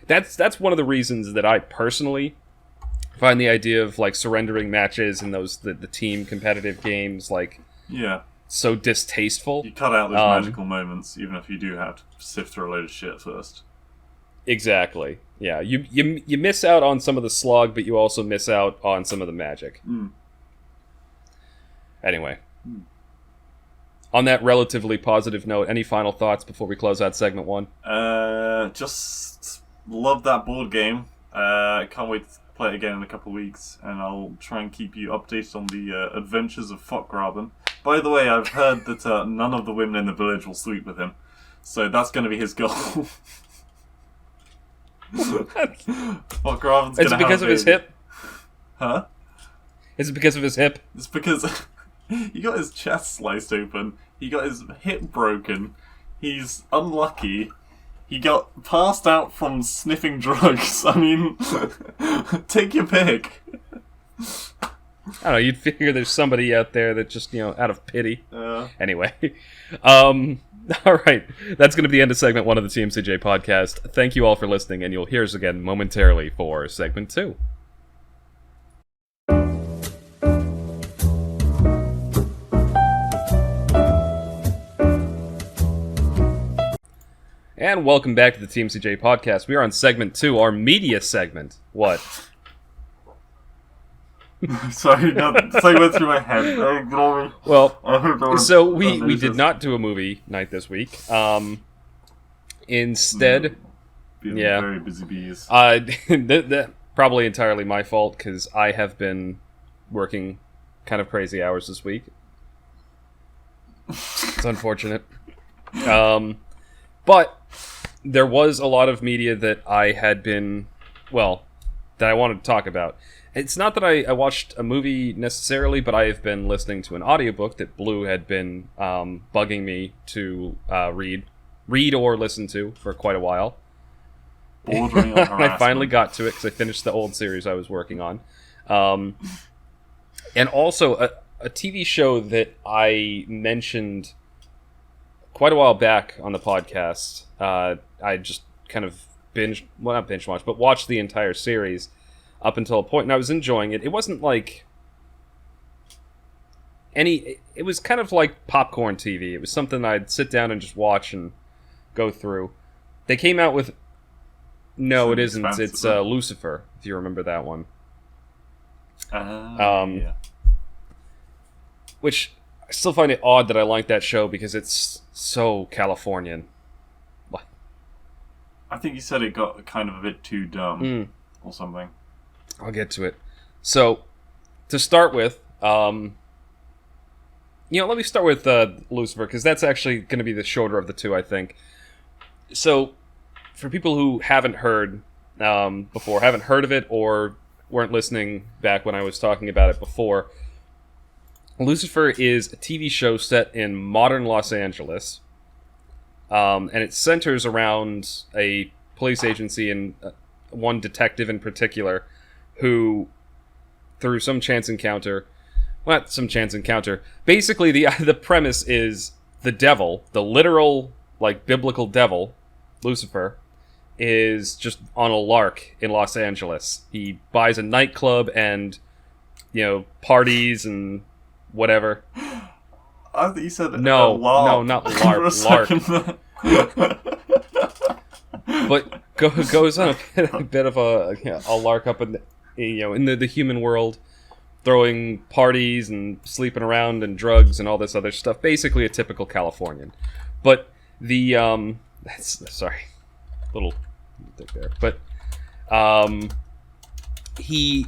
that's one of the reasons that I personally find the idea of like surrendering matches and the team competitive games so distasteful. You cut out those magical moments, even if you do have to sift through a load of shit first. Exactly. Yeah, you miss out on some of the slog, but you also miss out on some of the magic. Anyway, on that relatively positive note, any final thoughts before we close out segment 1? Just love that board game. Can't wait to play it again in a couple of weeks, and I'll try and keep you updated on the adventures of Fokgraben. By the way, I've heard that none of the women in the village will sleep with him, so that's going to be his goal. It's because of his hip? Huh? Is it because of his hip? It's because he got his chest sliced open, he got his hip broken, he's unlucky, he got passed out from sniffing drugs. I mean, take your pick. I don't know, you'd figure there's somebody out there that just, out of pity. Anyway. Alright, that's going to be the end of segment 1 of the TMCJ podcast. Thank you all for listening, and you'll hear us again momentarily for segment 2. And welcome back to the TMCJ podcast. We are on segment 2, our media segment. What? Sorry, something went through my head. Well, so we did not do a movie night this week. Instead, very busy bees. That probably entirely my fault because I have been working kind of crazy hours this week. It's unfortunate. But there was a lot of media that I had been, that I wanted to talk about. It's not that I watched a movie necessarily, but I have been listening to an audiobook that Blue had been bugging me to read or listen to for quite a while. Bordering on harassment. I finally got to it because I finished the old series I was working on. And also a TV show that I mentioned quite a while back on the podcast. I just kind of not binge watched, but watched the entire series up until a point, and I was enjoying it. It wasn't like it was kind of like popcorn TV. It was something I'd sit down and just watch and go through. They came out with... No, it isn't. It's Lucifer, if you remember that one. Yeah. Which, I still find it odd that I like that show because it's so Californian. I think you said it got kind of a bit too dumb or something. I'll get to it. So, to start with, let me start with Lucifer, because that's actually going to be the shorter of the two, I think. So, for people who haven't heard before, haven't heard of it, or weren't listening back when I was talking about it before, Lucifer is a TV show set in modern Los Angeles, and it centers around a police agency and one detective in particular who, through some chance encounter, basically the premise is the devil, the literal, biblical devil, Lucifer, is just on a lark in Los Angeles. He buys a nightclub and, parties and whatever. I think you said no, LARP. No, not LARP. But goes on a bit of a lark up in the human world, throwing parties and sleeping around and drugs and all this other stuff. Basically, a typical Californian. But the sorry, little thing there. But he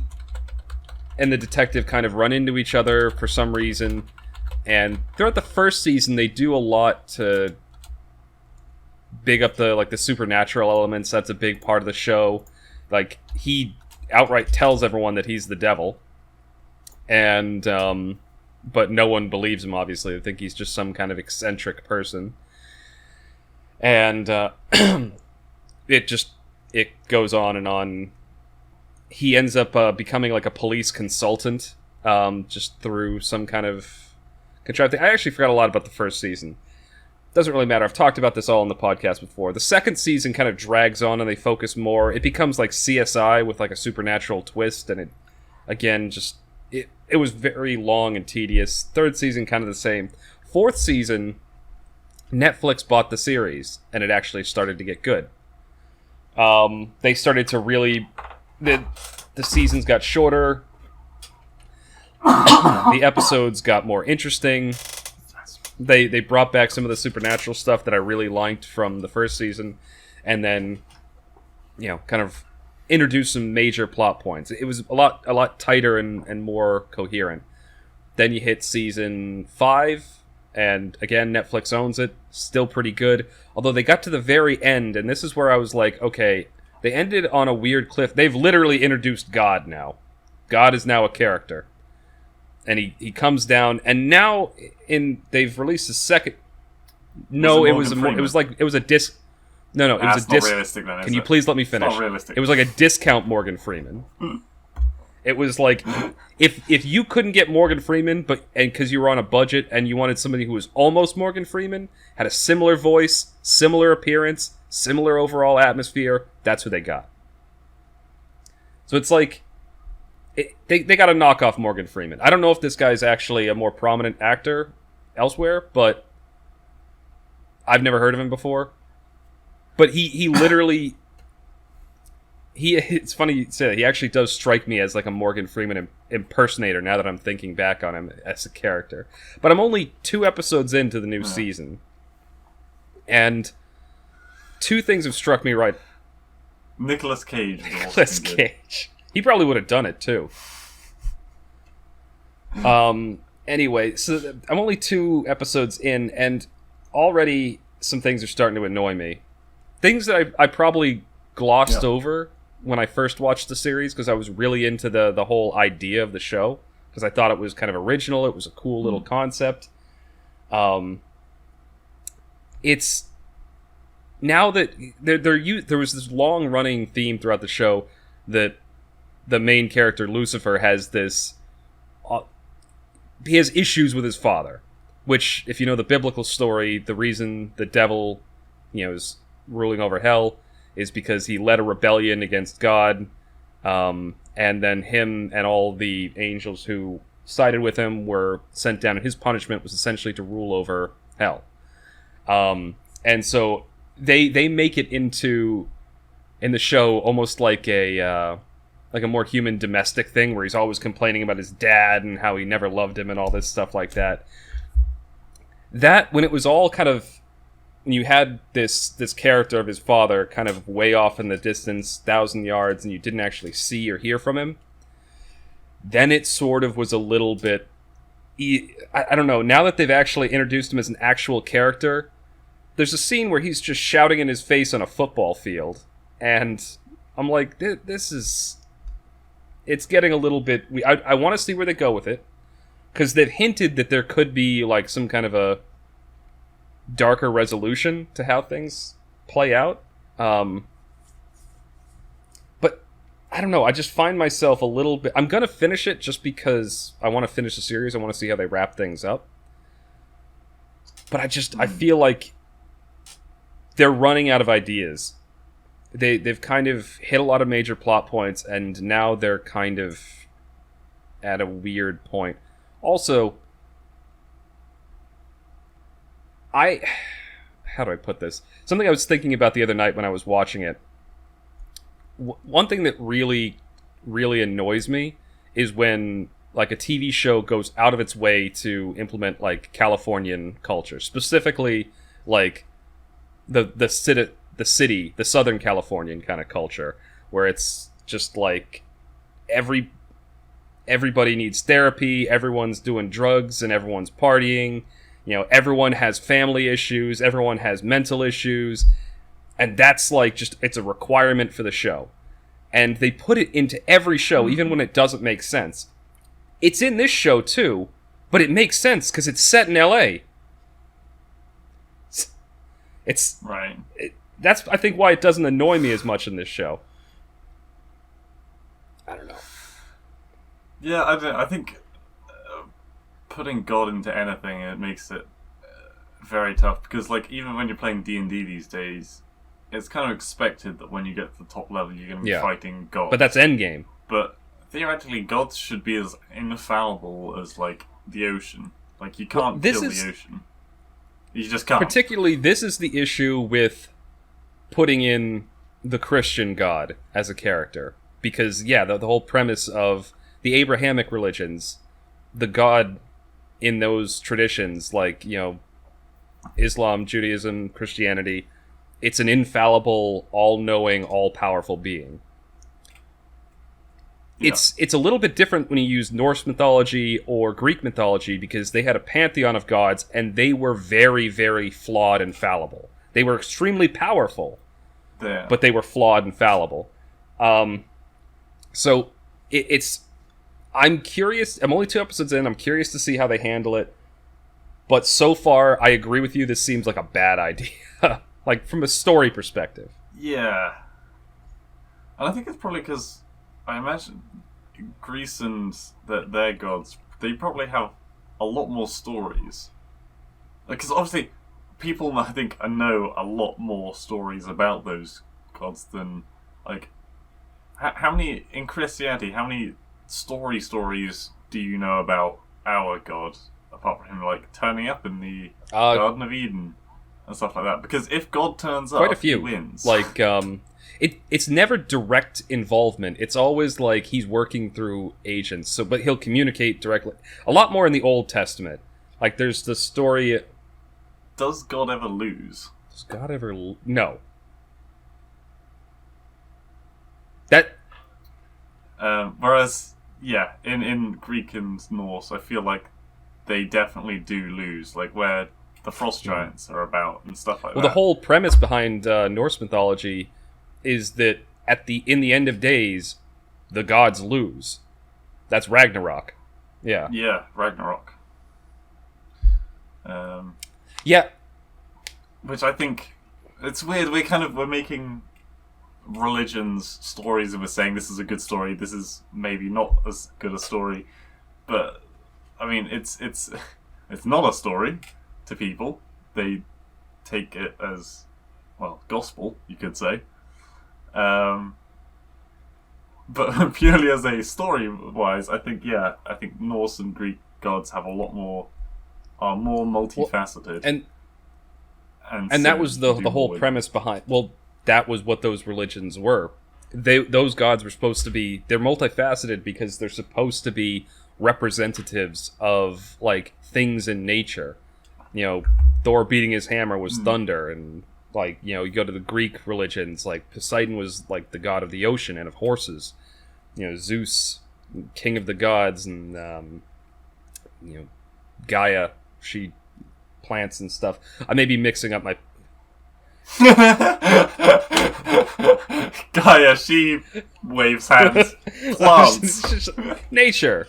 and the detective kind of run into each other for some reason, and throughout the first season, they do a lot to big up the supernatural elements. That's a big part of the show. He outright tells everyone that he's the devil, and but no one believes him. Obviously, they think he's just some kind of eccentric person, and it goes on and on. He ends up becoming a police consultant, just through some kind of contrived thing. I actually forgot a lot about the first season. Doesn't really matter. I've talked about this all in the podcast before. The second season kind of drags on and they focus more. It becomes like CSI with a supernatural twist, and it was very long and tedious. Third season kind of the same. Fourth season, Netflix bought the series, and it actually started to get good. They started to really... The seasons got shorter. The episodes got more interesting. They brought back some of the supernatural stuff that I really liked from the first season, and then, kind of introduced some major plot points. It was a lot tighter and more coherent. Then you hit season 5, and again, Netflix owns it. Still pretty good. Although they got to the very end, and this is where I was like, okay, they ended on a weird cliff. They've literally introduced God now. God is now a character. And he comes down, and now they've released a second. No, it was a disc. No, it was a disc. Realistic, then, Can you please let me finish? It's not realistic. It was like a discount Morgan Freeman. It was like if you couldn't get Morgan Freeman, because you were on a budget and you wanted somebody who was almost Morgan Freeman, had a similar voice, similar appearance, similar overall atmosphere, that's who they got. So it's like they got to knock off Morgan Freeman. I don't know if this guy's actually a more prominent actor elsewhere, but I've never heard of him before. But he literally... It's funny you say that. He actually does strike me as a Morgan Freeman impersonator now that I'm thinking back on him as a character. But I'm only 2 episodes into the new season. And 2 things have struck me right. Nicolas Cage. Nicolas Cage. He probably would have done it too. Anyway, so I'm only 2 episodes in, and already some things are starting to annoy me. Things that I probably glossed over when I first watched the series because I was really into the whole idea of the show because I thought it was kind of original. It was a cool little concept. It's now that there was this long running theme throughout the show that the main character Lucifer has this. He has issues with his father, which, if you know the biblical story, the reason the devil, is ruling over hell is because he led a rebellion against God, and then him and all the angels who sided with him were sent down, and his punishment was essentially to rule over hell. And so they make it into, in the show, almost like a more human domestic thing where he's always complaining about his dad and how he never loved him and all this stuff like that. That, when it was all kind of, you had this character of his father kind of way off in the distance, 1,000 yards, and you didn't actually see or hear from him, then it sort of was a little bit... I don't know, now that they've actually introduced him as an actual character, there's a scene where he's just shouting in his face on a football field, and I'm like, this is... It's getting a little bit... I want to see where they go with it, because they've hinted that there could be like some kind of a darker resolution to how things play out. But I don't know, I just find myself a little bit... I'm going to finish it just because I want to finish the series. I want to see how they wrap things up. But I feel like they're running out of ideas. They've kind of hit a lot of major plot points, and now they're kind of at a weird point. Also, how do I put this? Something I was thinking about the other night when I was watching it. One thing that really, really annoys me is when like a TV show goes out of its way to implement like Californian culture, specifically like the city, the Southern Californian kind of culture, where it's just like everybody needs therapy, everyone's doing drugs, and everyone's partying. Everyone has family issues, everyone has mental issues, and that's like just, it's a requirement for the show. And they put it into every show, even when it doesn't make sense. It's in this show too, but it makes sense because it's set in LA. It's right. That's, I think, why it doesn't annoy me as much in this show. I don't know. Yeah, I think putting God into anything, it makes it very tough, because like even when you're playing D&D these days, it's kind of expected that when you get to the top level you're going to be fighting God. But that's endgame. But theoretically, God should be as infallible as like the ocean. Like you can't kill the ocean. You just can't. Particularly, this is the issue with putting in the Christian God as a character. Because, the whole premise of the Abrahamic religions, the God in those traditions, like, Islam, Judaism, Christianity, it's an infallible, all-knowing, all-powerful being. Yeah. It's a little bit different when you use Norse mythology or Greek mythology, because they had a pantheon of gods, and they were very, very flawed and fallible. They were extremely powerful, but they were flawed and fallible. So it's... I'm curious. I'm only 2 episodes in. I'm curious to see how they handle it. But so far, I agree with you. This seems like a bad idea. Like, from a story perspective. Yeah. And I think it's probably because I imagine Greece and their gods, they probably have a lot more stories. Because obviously, people, I think, know a lot more stories about those gods than, like... How many, in Christianity, how many stories do you know about our God, apart from him like turning up in the Garden of Eden and stuff like that? Because if God turns up, quite a few. He wins. Like it's never direct involvement. It's always like he's working through agents. But he'll communicate directly. A lot more in the Old Testament. Like there's the story. Does God ever lose? Does God ever? No. That. Whereas yeah, in Greek and Norse, I feel like they definitely do lose, like where the frost giants are about and stuff like Well, that. the whole premise behind Norse mythology is that in the end of days, the gods lose. That's Ragnarok. Yeah. Yeah, Ragnarok. Um, Yeah. which I think it's weird. We're making religions stories, and we're saying this is a good story. This is maybe not as good a story, but I mean, it's it's not a story to people. They take it as, well, gospel, you could say. But purely as a story-wise, I think Norse and Greek gods have are more multifaceted. Well, and so that was the whole more premise behind. Well, that was what those religions were. Those gods were supposed to be. They're multifaceted because they're supposed to be representatives of like things in nature. Thor beating his hammer was thunder, and you go to the Greek religions, like Poseidon was like the god of the ocean and of horses. Zeus, king of the gods, and Gaia, she plants and stuff. I may be mixing up my. Gaia, she waves hands. Plants. Nature.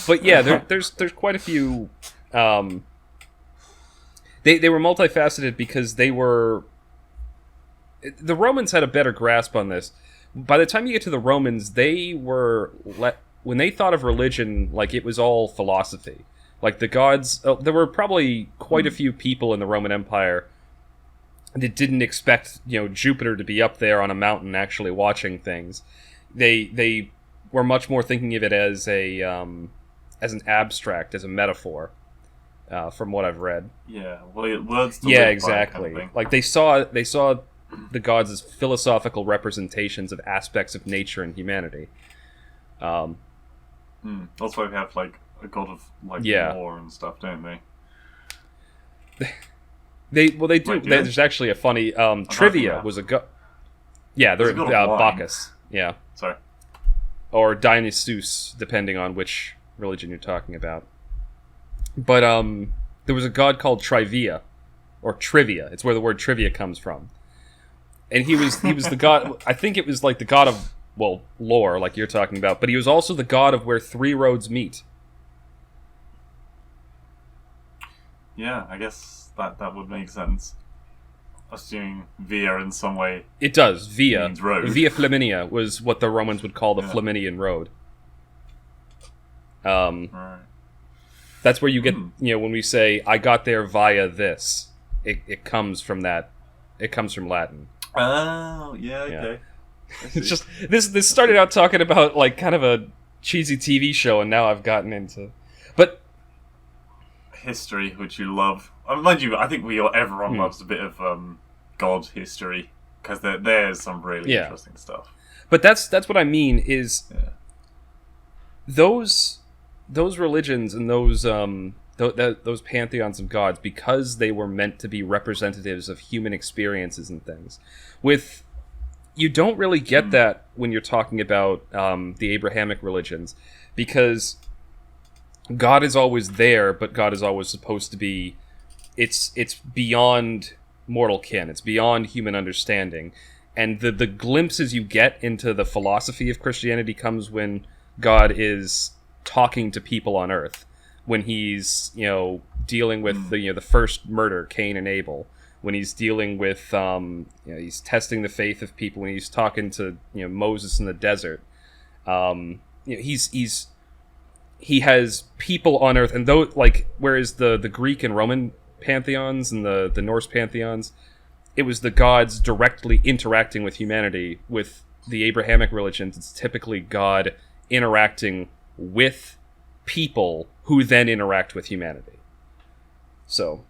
But yeah, there's quite a few. They were multifaceted because they were. The Romans had a better grasp on this. By the time you get to the Romans, they were when they thought of religion, like it was all philosophy. Like the gods, there were probably quite a few people in the Roman Empire that didn't expect Jupiter to be up there on a mountain actually watching things. They were much more thinking of it as an abstract, as a metaphor, from what I've read. Yeah, well, words to yeah, live exactly. by, kind of like they saw the gods as philosophical representations of aspects of nature and humanity. That's why we have like a god of like war and stuff, don't they? They do. Wait, do they? There's actually a funny trivia was a god. Yeah, they're Bacchus. Yeah, sorry, or Dionysus, depending on which religion you're talking about. But there was a god called Trivia, or Trivia. It's where the word trivia comes from. And he was the god. I think it was like the god of lore, like you're talking about. But he was also the god of where three roads meet. Yeah, I guess that would make sense. Assuming via in some way. It does. Via road. Via Flaminia was what the Romans would call the Flaminian Road. Right. That's where you get when we say I got there via this. It comes from that. It comes from Latin. Oh, yeah, okay. It's just this started out talking about like kind of a cheesy TV show, and now I've gotten into, but history, which you love. Mind you, I think everyone loves a bit of God history because there's some really interesting stuff. But that's what I mean is those religions and those pantheons of gods, because they were meant to be representatives of human experiences and things. You don't really get that when you're talking about the Abrahamic religions, because God is always there, but God is always supposed to be. It's beyond mortal kin. It's beyond human understanding, and the glimpses you get into the philosophy of Christianity comes when God is talking to people on Earth, when he's dealing with the first murder, Cain and Abel, when he's dealing with he's testing the faith of people, when he's talking to Moses in the desert. He has people on Earth, and though whereas the Greek and Roman pantheons and the Norse pantheons, it was the gods directly interacting with humanity. With the Abrahamic religions, it's typically God interacting with people who then interact with humanity. So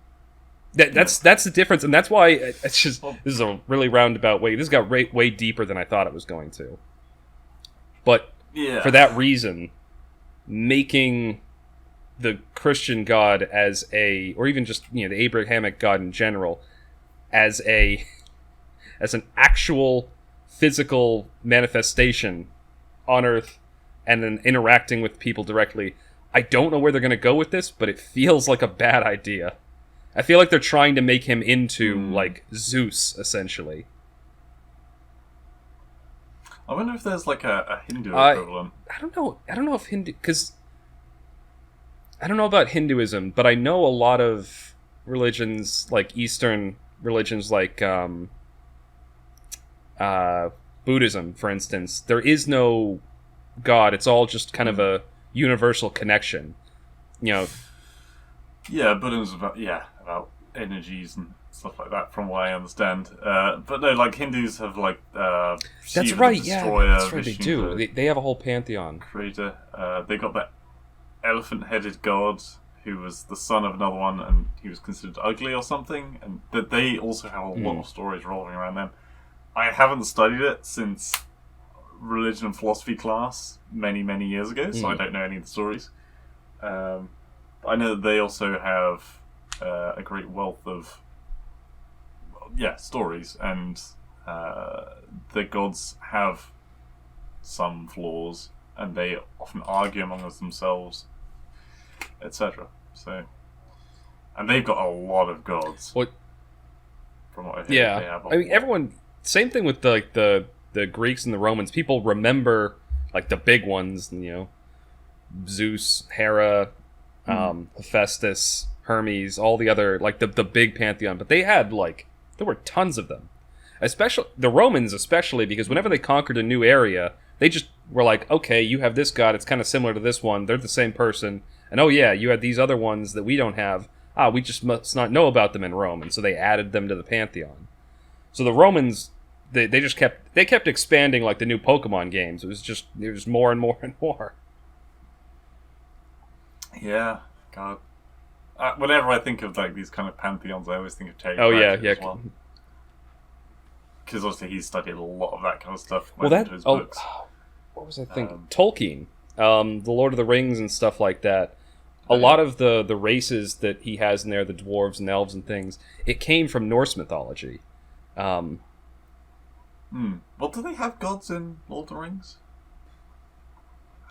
that's the difference, and that's why it's just, this is a really roundabout way. This got way deeper than I thought it was going to. But for that reason, making the Christian God as or even just the Abrahamic God in general as an actual physical manifestation on Earth and then interacting with people directly. I don't know where they're going to go with this, but it feels like a bad idea. I feel like they're trying to make him into, like, Zeus, essentially. I wonder if there's, like, a Hindu equivalent. I don't know. I don't know if Hindu... Because... I don't know about Hinduism, but I know a lot of religions, like Eastern religions, like Buddhism, for instance. There is no God. It's all just kind of a universal connection. You know... Yeah, Buddhism's about energies and stuff like that, from what I understand. But no, like Hindus have like that's right, that's right. They do. They have a whole pantheon. Creator. They got that elephant-headed god who was the son of another one, and he was considered ugly or something. And that they also have a lot of stories revolving around them. I haven't studied it since religion and philosophy class many years ago, so I don't know any of the stories. I know that they also have a great wealth of stories, and the gods have some flaws, and they often argue amongst themselves, etc. So, and they've got a lot of gods. What? From what I hear, they have I mean, everyone. Same thing with the Greeks and the Romans. People remember like the big ones, you know, Zeus, Hera. Hephaestus, Hermes, all the other, like, the big pantheon. But they had, like, there were tons of them. Especially, the Romans especially, because whenever they conquered a new area, they just were like, okay, you have this god, it's kind of similar to this one, they're the same person, and oh yeah, you had these other ones that we don't have, we just must not know about them in Rome, and so they added them to the pantheon. So the Romans, they just kept expanding like the new Pokemon games. It was more and more and more. Yeah, God. Whenever I think of like these kind of pantheons, I always think of Terry Pratchett as well. Because obviously he's studied a lot of that kind of stuff. Into his books. What was I thinking? Tolkien, the Lord of the Rings and stuff like that. A lot of the races that he has in there, the dwarves and elves and things, it came from Norse mythology. Well, do they have gods in Lord of the Rings?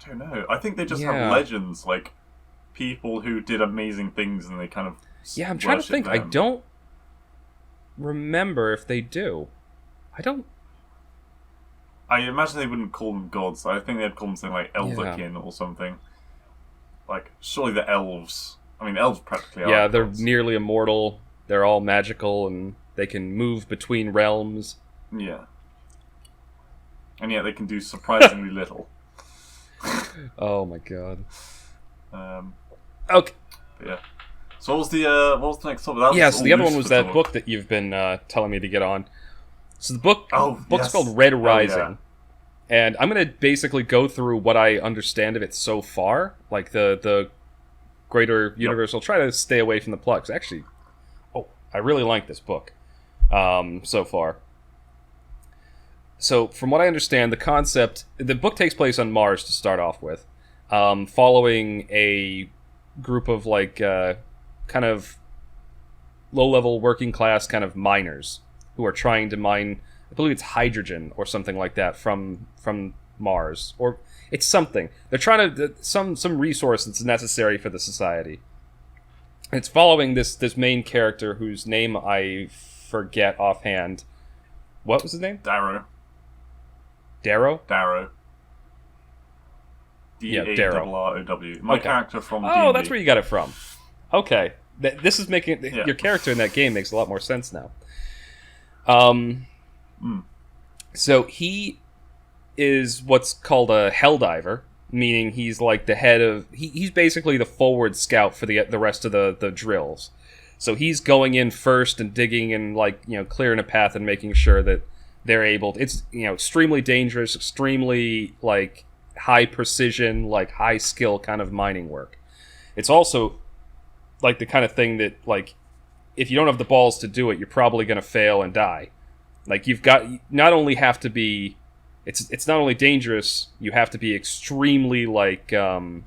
I don't know. I think they just have legends, like people who did amazing things, and they kind of I'm trying to think. Them. I don't remember if they do. I imagine they wouldn't call them gods. I think they'd call them something like Elderkin or something. Like, surely the elves... I mean, elves practically are they're gods. Nearly immortal. They're all magical, and they can move between realms. Yeah. And yet they can do surprisingly little. Oh my god. Okay. Yeah. So what was the next topic? So the other one was that book that you've been telling me to get on. So the book's called Red Rising. And I'm going to basically go through what I understand of it so far, like the greater universal. Try to stay away from the plot, 'cause actually, I really like this book so far. So from what I understand, the book takes place on Mars to start off with, following a group of like kind of low-level working class kind of miners who are trying to mine, I believe it's hydrogen or something like that from Mars, or it's something. They're trying to some resource that's necessary for the society. And it's following this main character whose name I forget offhand. What was his name? Darrow. Darrow? Darrow. Darrow. My character from D&D. Oh, that's where you got it from. Okay. This is making... Your character in that game makes a lot more sense now. So he is what's called a helldiver, meaning he's like the head of... He's basically the forward scout for the rest of the drills. So he's going in first and digging and like, you know, clearing a path and making sure that they're able to... It's, you know, extremely dangerous, extremely like high precision, like high skill kind of mining work. It's also like the kind of thing that, like, if you don't have the balls to do it, you're probably going to fail and die. Like, you've got, not only have to be, it's not only dangerous, you have to be extremely, like, agile.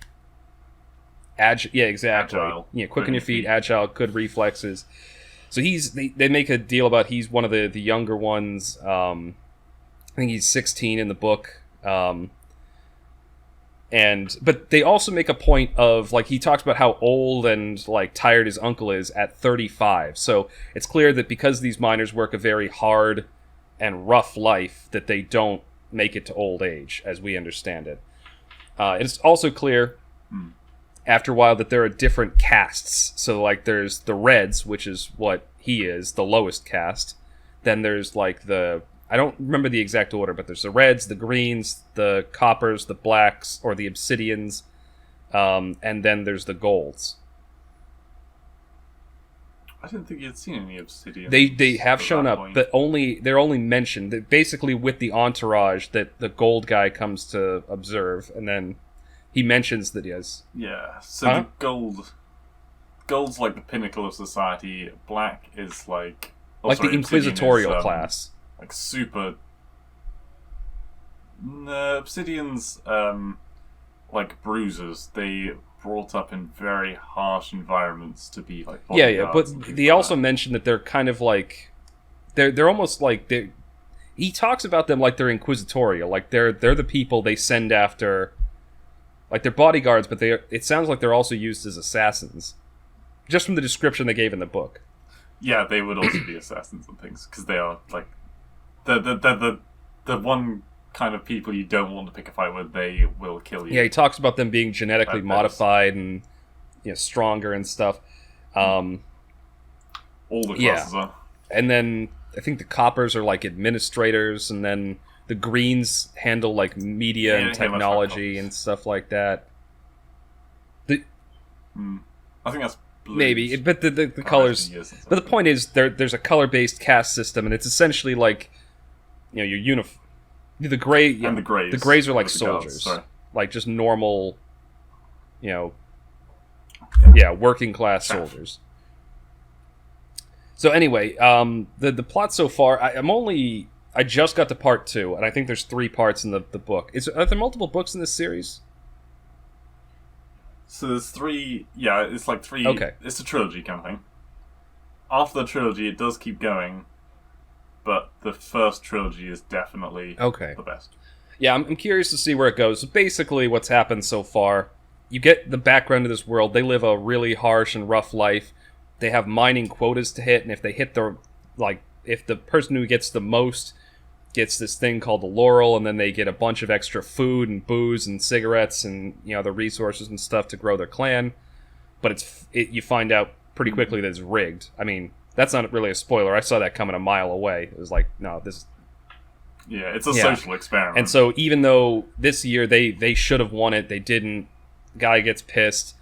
Yeah, exactly. Agile. Yeah, quick on your feet, agile, good reflexes. So they make a deal about he's one of the younger ones. I think he's 16 in the book. But they also make a point of, like, he talks about how old and, like, tired his uncle is at 35. So it's clear that because these miners work a very hard and rough life, that they don't make it to old age, as we understand it. It's also clear, after a while, that there are different castes. So, like, there's the Reds, which is what he is, the lowest caste. Then there's, like, I don't remember the exact order, but there's the Reds, the Greens, the Coppers, the Blacks, or the Obsidians, and then there's the Golds. I didn't think you'd seen any Obsidians. They have shown up, but they're only mentioned. They're basically with the entourage that the Gold guy comes to observe, and then he mentions that he has... Yeah, so the Gold's like the pinnacle of society. Black is like... the inquisitorial class. Like super... Obsidians, like bruisers, they brought up in very harsh environments to be like bodyguards. But they also mention that they're kind of like... They're almost like... He talks about them like they're inquisitorial, like they're the people they send after... Like, they're bodyguards, but it sounds like they're also used as assassins. Just from the description they gave in the book. Yeah, they would also be assassins and things, because they are, like... The one kind of people you don't want to pick a fight with, they will kill you. Yeah, he talks about them being genetically modified and, you know, stronger and stuff. All the classes are. And then, I think the Coppers are, like, administrators, and then... The Greens handle, like, media and technology and stuff like that. I think that's blues. Maybe, but the colors... But the point is, there's a color-based caste system, and it's essentially like, you know, your the gray... And the Greys. The Greys are like soldiers. Like, just normal, you know... Yeah, working-class soldiers. So anyway, the plot so far... I just got to part 2, and I think there's 3 parts in the book. Are there multiple books in this series? So there's 3... Yeah, it's like 3... Okay. It's a trilogy kind of thing. After the trilogy, it does keep going, but the first trilogy is definitely the best. Yeah, I'm curious to see where it goes. So basically, what's happened so far, you get the background of this world. They live a really harsh and rough life. They have mining quotas to hit, and if they hit if the person who gets the most gets this thing called the laurel, and then they get a bunch of extra food and booze and cigarettes and, you know, the resources and stuff to grow their clan. But you find out pretty quickly that it's rigged. I mean, that's not really a spoiler. I saw that coming a mile away. It was like, no, this... Yeah, it's a social experiment. And so even though this year they should have won it, they didn't. Guy gets pissed.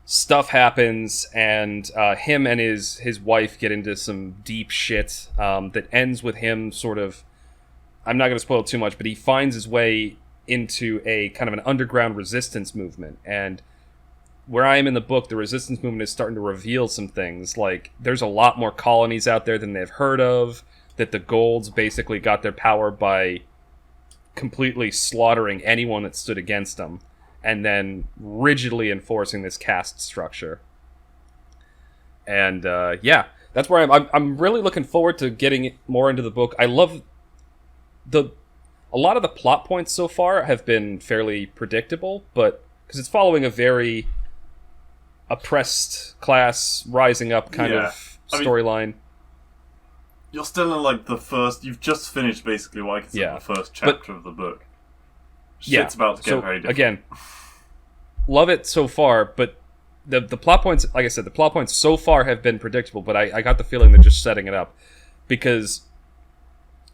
Stuff happens, and him and his wife get into some deep shit that ends with him sort of... I'm not going to spoil too much, but he finds his way into a kind of an underground resistance movement. And where I am in the book, the resistance movement is starting to reveal some things. Like, there's a lot more colonies out there than they've heard of, that the Golds basically got their power by completely slaughtering anyone that stood against them, and then rigidly enforcing this caste structure. And, that's where I'm really looking forward to getting more into the book. I love... A lot of the plot points so far have been fairly predictable, but... Because it's following a very oppressed class rising up kind of storyline. You're still in, like, the first... You've just finished, basically, what I consider the first chapter of the book. Shit's about to get very different. Again, love it so far, but the plot points, like I said, the plot points so far have been predictable, but I got the feeling they're just setting it up. Because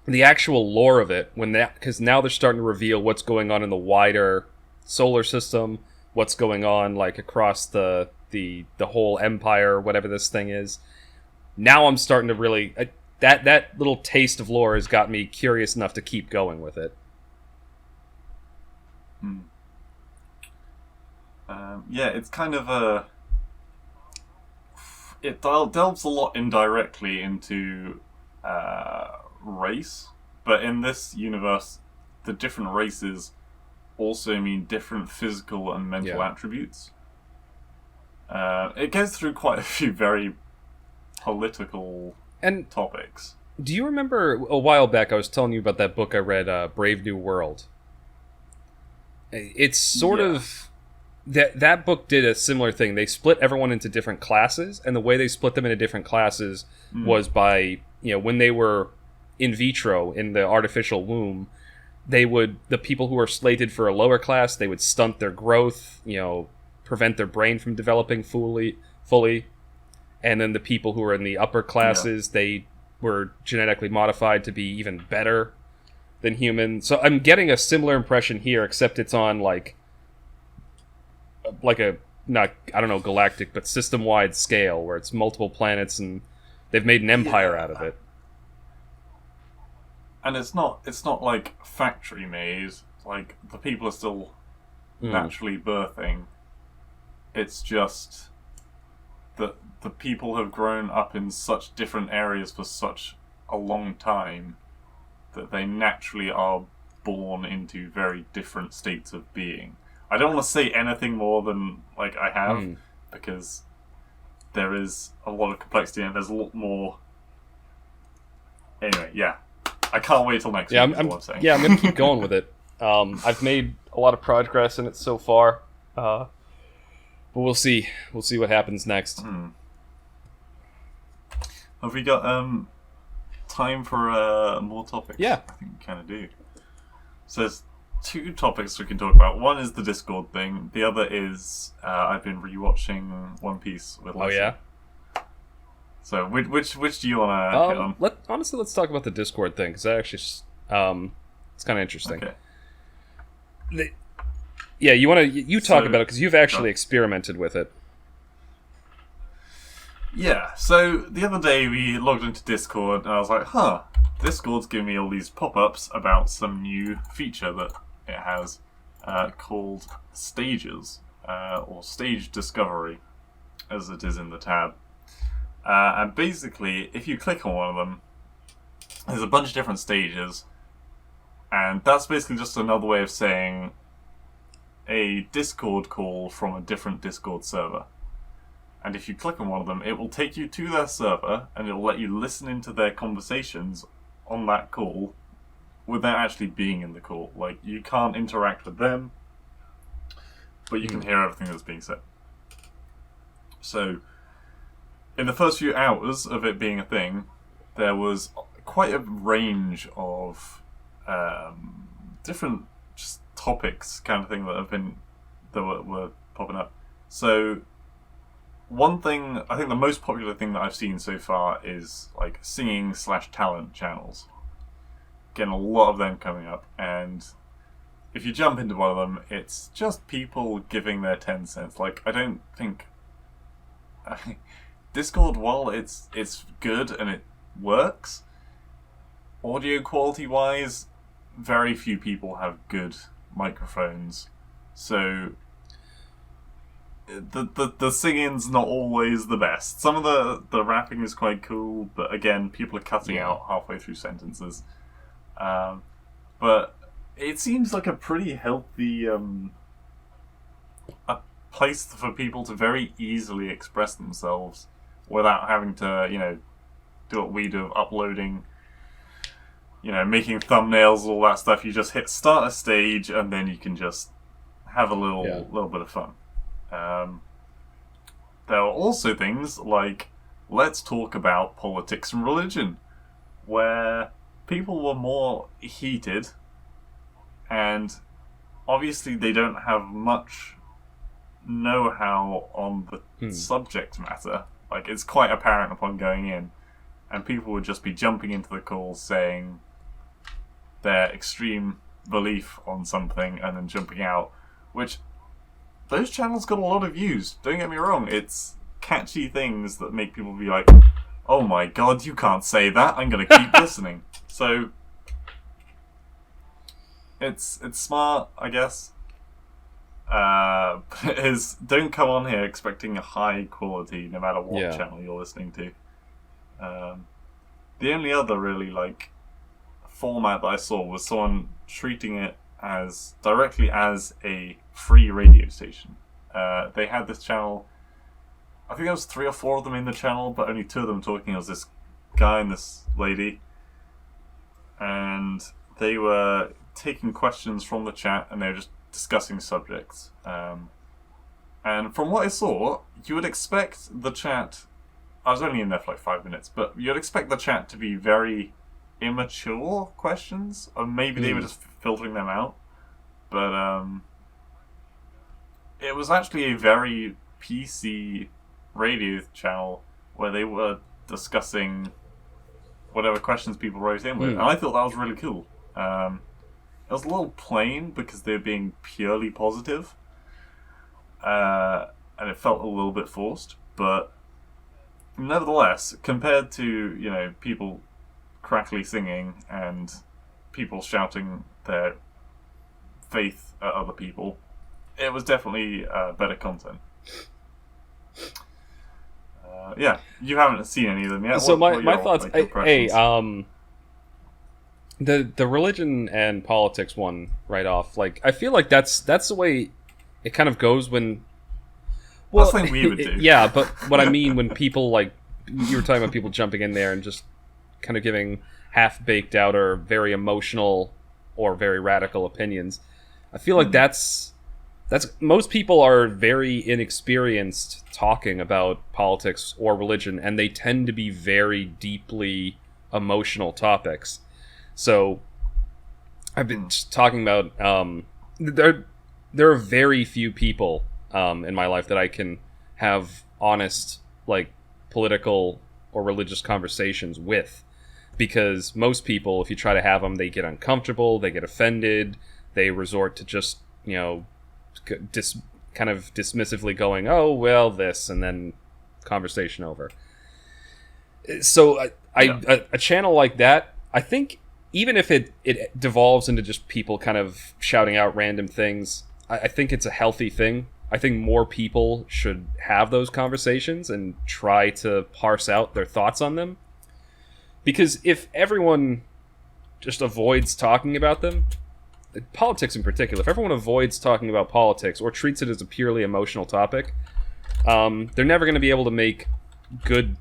the actual lore of it, because now they're starting to reveal what's going on in the wider solar system, what's going on, like, across the whole empire, whatever this thing is. Now I'm starting to really... That little taste of lore has got me curious enough to keep going with it. It's kind of it delves a lot indirectly into race, but in this universe, the different races also mean different physical and mental attributes. It goes through quite a few very political topics. Do you remember a while back I was telling you about that book I read, Brave New World? It's sort of that book did a similar thing. They split everyone into different classes, and the way they split them into different classes was by, when they were in vitro in the artificial womb, the people who were slated for a lower class, they would stunt their growth, prevent their brain from developing fully, and then the people who were in the upper classes, they were genetically modified to be even better than human. So I'm getting a similar impression here, except it's on like a, not, I don't know, galactic, but system-wide scale, where it's multiple planets and they've made an empire out of it. And it's not like factory made. Like, the people are still naturally birthing. It's just that the people have grown up in such different areas for such a long time that they naturally are born into very different states of being. I don't want to say anything more than like I have, because there is a lot of complexity and there's a lot more. Anyway, yeah, I can't wait till next week. Is what I'm saying. Yeah, I'm gonna keep going with it. I've made a lot of progress in it so far, but we'll see. We'll see what happens next. Have we got time for more topics? Yeah, I think we kind of do. So there's 2 topics we can talk about. One is the Discord thing. The other is I've been rewatching One Piece with Leslie. Oh yeah. So which do you want to hit on? Honestly, let's talk about the Discord thing, because that actually it's kind of interesting. Okay. You talk about it because you've actually experimented with it. Yeah, so the other day we logged into Discord and I was like, Discord's giving me all these pop-ups about some new feature that it has called Stages, or Stage Discovery, as it is in the tab. And basically, if you click on one of them, there's a bunch of different stages, and that's basically just another way of saying a Discord call from a different Discord server. And if you click on one of them, it will take you to their server, and it will let you listen into their conversations on that call without actually being in the call. Like, you can't interact with them, but you can hear everything that's being said. So, in the first few hours of it being a thing, there was quite a range of different just topics, kind of thing, that were popping up. So, one thing, I think the most popular thing that I've seen so far is like singing/talent channels. Getting a lot of them coming up, and if you jump into one of them, it's just people giving their 10 cents. Like, I don't think Discord, while it's good and it works, audio quality wise, very few people have good microphones, so the singing's not always the best. Some of the rapping is quite cool, but again, people are cutting out halfway through sentences. But it seems like a pretty healthy a place for people to very easily express themselves without having to, do what we do of uploading, making thumbnails, all that stuff. You just hit start a stage, and then you can just have a little bit of fun. There are also things like Let's Talk About Politics and Religion, where people were more heated, and obviously they don't have much know-how on the subject matter. Like, it's quite apparent upon going in, and people would just be jumping into the call saying their extreme belief on something and then jumping out, which those channels got a lot of views. Don't get me wrong, it's catchy things that make people be like, oh my god, you can't say that, I'm gonna keep listening. So it's smart, I guess. But it is, don't come on here expecting a high quality no matter what channel you're listening to. The only other really format that I saw was someone treating it as directly as a free radio station. They had this channel, I think there was 3 or 4 of them in the channel, but only 2 of them talking. It was this guy and this lady, and they were taking questions from the chat, and they were just discussing subjects. And from what I saw, you would expect the chat... I was only in there for like 5 minutes, but you'd expect the chat to be very immature questions, or maybe they were just filtering them out. But it was actually a very PC radio channel where they were discussing whatever questions people wrote in with, and I thought that was really cool. It was a little plain because they were being purely positive, and it felt a little bit forced, but nevertheless, compared to, people crackly singing and people shouting their faith at other people, it was definitely better content. Yeah, you haven't seen any of them yet. So my thoughts, the religion and politics one right off, like, I feel like that's the way it kind of goes when... Well, that's like we would do. Yeah, but what I mean when people, like, you were talking about people jumping in there and just kind of giving half-baked out or very emotional or very radical opinions, I feel like that's most people are very inexperienced talking about politics or religion, and they tend to be very deeply emotional topics. So I've been talking about there are very few people in my life that I can have honest, like, political or religious conversations with, because most people, if you try to have them, they get uncomfortable, they get offended, they resort to just, kind of dismissively going, oh, well, this, and then conversation over. So a channel like that, I think, even if it devolves into just people kind of shouting out random things, I think it's a healthy thing. I think more people should have those conversations and try to parse out their thoughts on them. Because if everyone just avoids talking about them, politics in particular, if everyone avoids talking about politics or treats it as a purely emotional topic, they're never going to be able to make good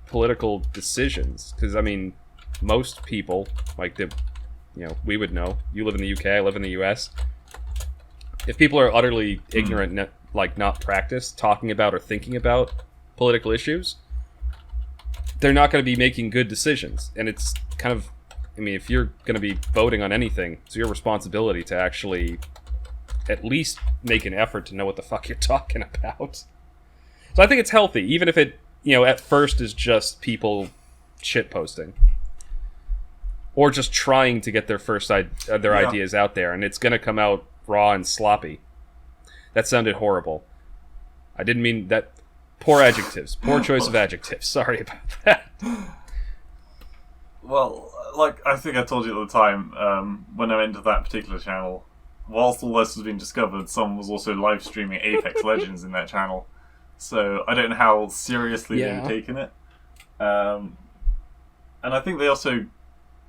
political decisions. Because, I mean, most people, like, we would know. You live in the UK, I live in the US. If people are utterly ignorant, like, not practiced talking about or thinking about political issues, they're not going to be making good decisions. And it's kind of, I mean, if you're going to be voting on anything, it's your responsibility to actually at least make an effort to know what the fuck you're talking about. So I think it's healthy, even if it, at first is just people shitposting. Or just trying to get their ideas out there, and it's going to come out raw and sloppy. That sounded horrible. I didn't mean that. Poor adjectives. Poor choice of adjectives. Sorry about that. Well, like, I think I told you at the time, when I went to that particular channel, whilst all this was being discovered, someone was also live streaming Apex Legends in that channel. So I don't know how seriously they've taken it. And I think they also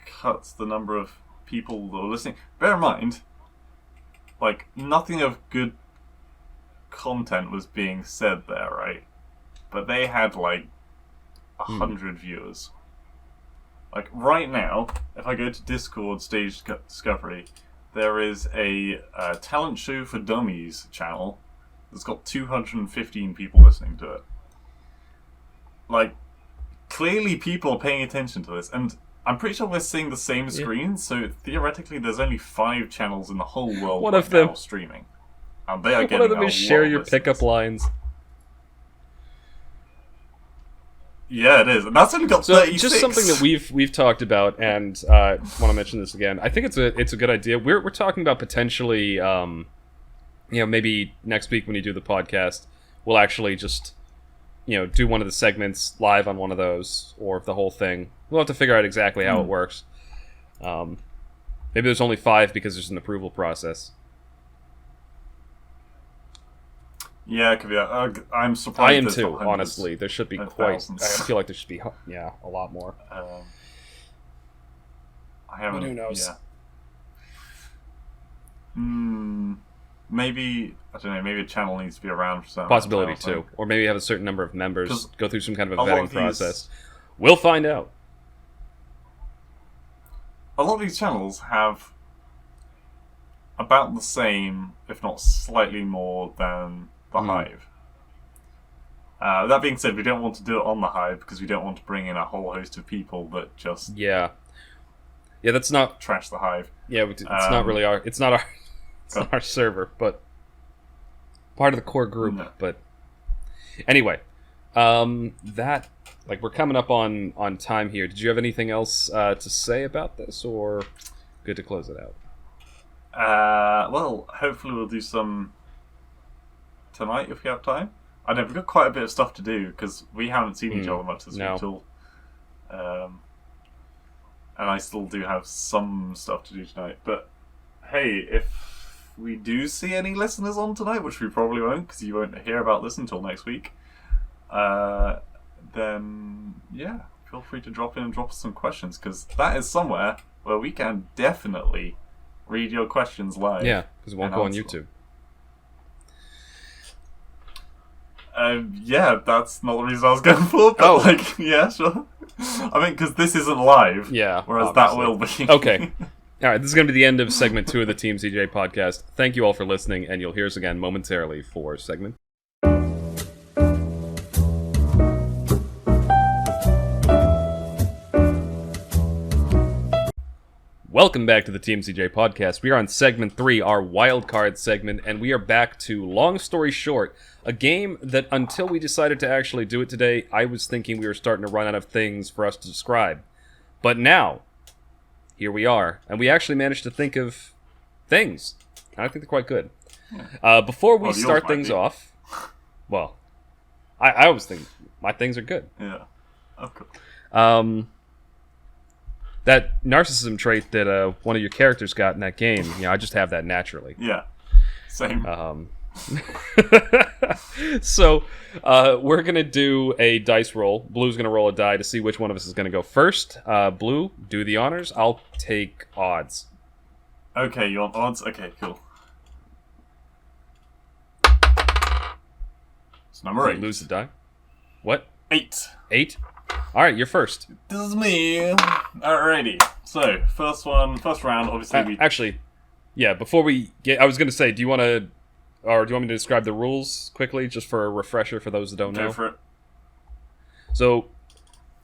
cut the number of people that were listening. Bear in mind, like, nothing of good content was being said there, right? But they had, like, 100 viewers. Like, right now, if I go to Discord Stage Discovery, there is a talent show for dummies channel that's got 215 people listening to it. Like, clearly people are paying attention to this, and I'm pretty sure we're seeing the same screen, so theoretically there's only 5 channels in the whole world now streaming. And they are getting one of them is share your pickup lines. Yeah, it is. And that's only got 36. Just something that we've talked about, and I want to mention this again. I think it's a good idea. We're talking about potentially, maybe next week when you do the podcast, we'll actually just, do one of the segments live on one of those, or the whole thing. We'll have to figure out exactly how it works. Maybe there's only 5 because there's an approval process. Yeah, it could be. I'm surprised. I am too, honestly. There should be quite... I feel like there should be, a lot more. I haven't... But who knows? Yeah. Maybe... I don't know, maybe a channel needs to be around for something. Possibility, too. Or maybe have a certain number of members, go through some kind of a vetting process. We'll find out. A lot of these channels have about the same, if not slightly more, than the Hive. That being said, we don't want to do it on the Hive because we don't want to bring in a whole host of people that just that's not trash the Hive. Yeah, it's not really our not our server, but part of the core group. No. But anyway, that we're coming up on time here. Did you have anything else to say about this, or good to close it out? Well, hopefully we'll do some tonight if we have time. I know we've got quite a bit of stuff to do because we haven't seen each other much this week at all. And I still do have some stuff to do tonight. But hey, if we do see any listeners on tonight, which we probably won't because you won't hear about this until next week, then yeah, feel free to drop in and drop us some questions because that is somewhere where we can definitely read your questions live. Yeah, because it won't go on YouTube. Yeah, that's not the reason I was going for, but yeah, sure. I mean, because this isn't live. Yeah. Whereas obviously. That will be. Okay. All right, this is going to be the end of segment 2 of the TMCJ podcast. Thank you all for listening, and you'll hear us again momentarily for segment. Welcome back to the TMCJ podcast. We are on segment 3, our wildcard segment, and we are back to Long Story Short, a game that until we decided to actually do it today, I was thinking we were starting to run out of things for us to describe. But now, here we are, and we actually managed to think of things. I think they're quite good. Before we start things off, well, I always think my things are good. Yeah, of course. That narcissism trait that one of your characters got in that game, I just have that naturally. Yeah, same. So, we're going to do a dice roll. Blue's going to roll a die to see which one of us is going to go first. Blue, do the honors. I'll take odds. Okay, you want odds? Okay, cool. It's number 8. Lose the die. What? 8. 8? Alright, you're first. This is me. Alrighty. So, first round, obviously Actually, yeah, before we get... I was going to say, do you want me to describe the rules quickly, just for a refresher for those that don't know? Go for it. So,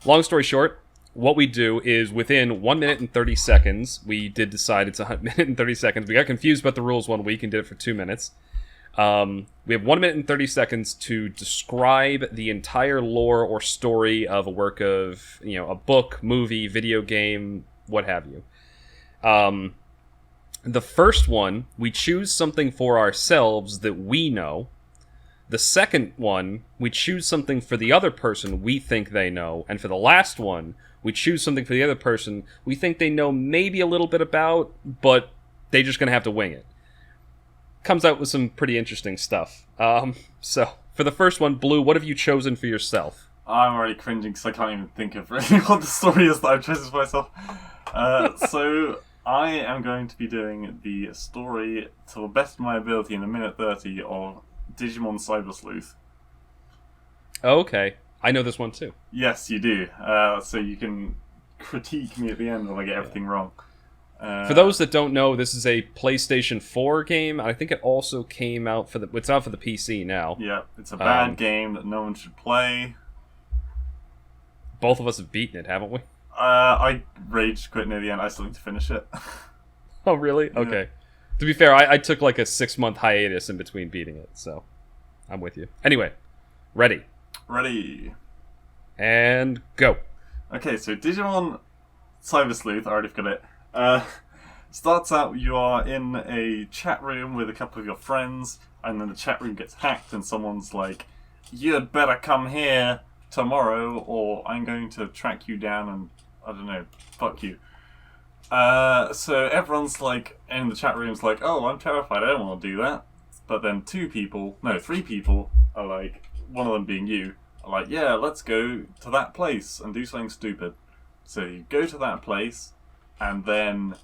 long story short, what we do is within 1 minute and 30 seconds, we did decide it's 1 minute and 30 seconds. We got confused about the rules 1 week and did it for 2 minutes. We have 1 minute and 30 seconds to describe the entire lore or story of a work of, a book, movie, video game, what have you. The first one, we choose something for ourselves that we know. The second one, we choose something for the other person we think they know. And for the last one, we choose something for the other person we think they know maybe a little bit about, but they're just going to have to wing it. Comes out with some pretty interesting stuff. So, for the first one, Blue, what have you chosen for yourself? I'm already cringing because I can't even think of really what the story is that I've chosen for myself. So, I am going to be doing the story, to the best of my ability, in 1 minute 30 of Digimon Cyber Sleuth. Oh, okay. I know this one too. Yes, you do. So you can critique me at the end when I get everything wrong. For those that don't know, this is a PlayStation 4 game. I think it also came out it's out for the PC now. Yeah, it's a bad game that no one should play. Both of us have beaten it, haven't we? I rage quit near the end. I still need to finish it. Oh, really? Yeah. Okay. To be fair, I took like a 6-month hiatus in between beating it, so I'm with you. Anyway, ready. Ready. And go. Okay, so Digimon Cyber Sleuth, I already got it. Starts out, you are in a chat room with a couple of your friends, and then the chat room gets hacked, and someone's like, "You'd better come here tomorrow, or I'm going to track you down and, I don't know, fuck you." So everyone's like, in the chat room's like, "Oh, I'm terrified, I don't want to do that." But then 3 people are like, one of them being you, are like, "Yeah, let's go to that place and do something stupid." So you go to that place, and then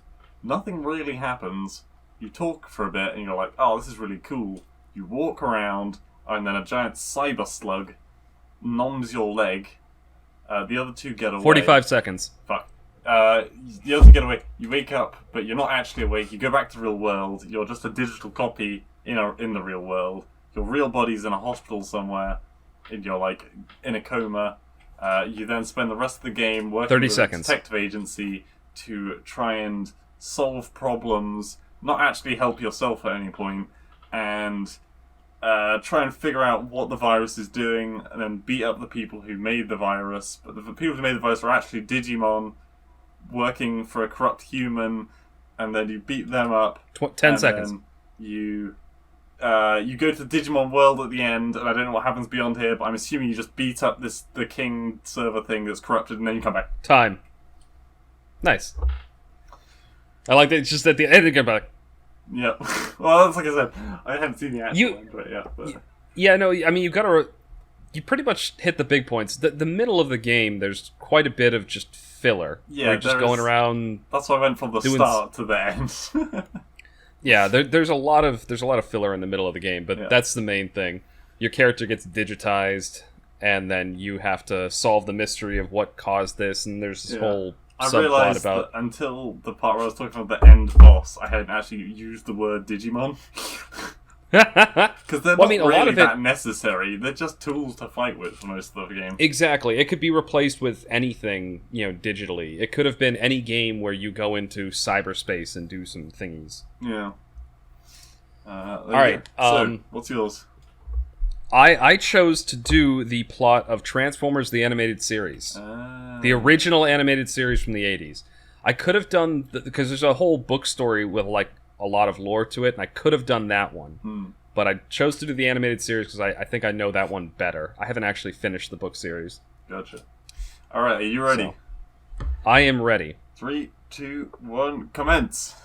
nothing really happens. You talk for a bit, and you're like, "Oh, this is really cool." You walk around, and then a giant cyber slug noms your leg. The other 2 get away. 45 seconds. Fuck. you have to get away. You wake up, but you're not actually awake. You go back to the real world. You're just a digital copy in the real world. Your real body's in a hospital somewhere. And you're like in a coma. You then spend the rest of the game working with a detective agency to try and solve problems, not actually help yourself at any point, and try and figure out what the virus is doing, and then beat up the people who made the virus. But the people who made the virus are actually Digimon working for a corrupt human, and then you beat them up. 10 seconds. Then you go to the Digimon world at the end, and I don't know what happens beyond here, but I'm assuming you just beat up the King server thing that's corrupted, and then you come back. Time. Nice. I like that. It's just at the end, you come back. Yeah. Well, that's like I said. I haven't seen the actual end, but yeah. Yeah, no, I mean, you pretty much hit the big points. The middle of the game, there's quite a bit of just filler. Yeah, you're just going around. That's why I went from the start to the end. Yeah, there's a lot of filler in the middle of the game, but that's the main thing. Your character gets digitized, and then you have to solve the mystery of what caused this, and there's this whole I subplot realised about... that until the part where I was talking about the end boss, I hadn't actually used the word Digimon. Because they're not really that necessary. They're just tools to fight with for most of the game. Exactly. It could be replaced with anything, digitally. It could have been any game where you go into cyberspace and do some thingies. Yeah. Alright. So, what's yours? I chose to do the plot of Transformers the Animated Series. The original animated series from the 80s. I could have done... Because there's a whole book story with, like, a lot of lore to it, and I could have done that one. But I chose to do the animated series because I think I know that one better. I haven't actually finished the book series. Gotcha. Alright, are you ready? So, I am ready. 3, 2, 1, commence!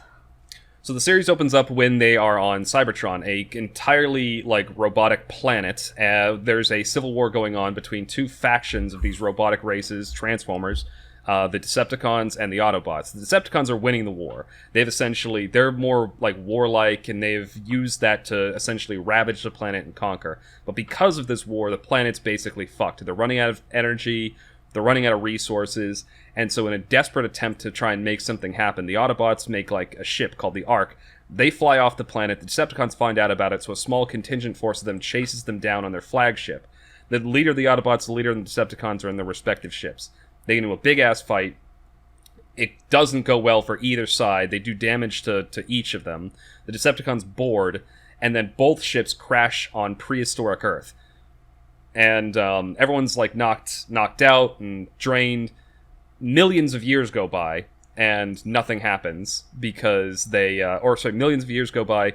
So the series opens up when they are on Cybertron, a entirely, robotic planet. There's a civil war going on between two factions of these robotic races, Transformers, the Decepticons and the Autobots. The Decepticons are winning the war. They're more, warlike, and they've used that to essentially ravage the planet and conquer. But because of this war, the planet's basically fucked. They're running out of energy, they're running out of resources, and so in a desperate attempt to try and make something happen, the Autobots make, a ship called the Ark. They fly off the planet, the Decepticons find out about it, so a small contingent force of them chases them down on their flagship. The leader of the Autobots, the leader of the Decepticons are in their respective ships. They get into a big-ass fight. It doesn't go well for either side. They do damage to each of them. The Decepticons board, and then both ships crash on prehistoric Earth. And everyone's, knocked out and drained. Millions of years go by, and nothing happens because millions of years go by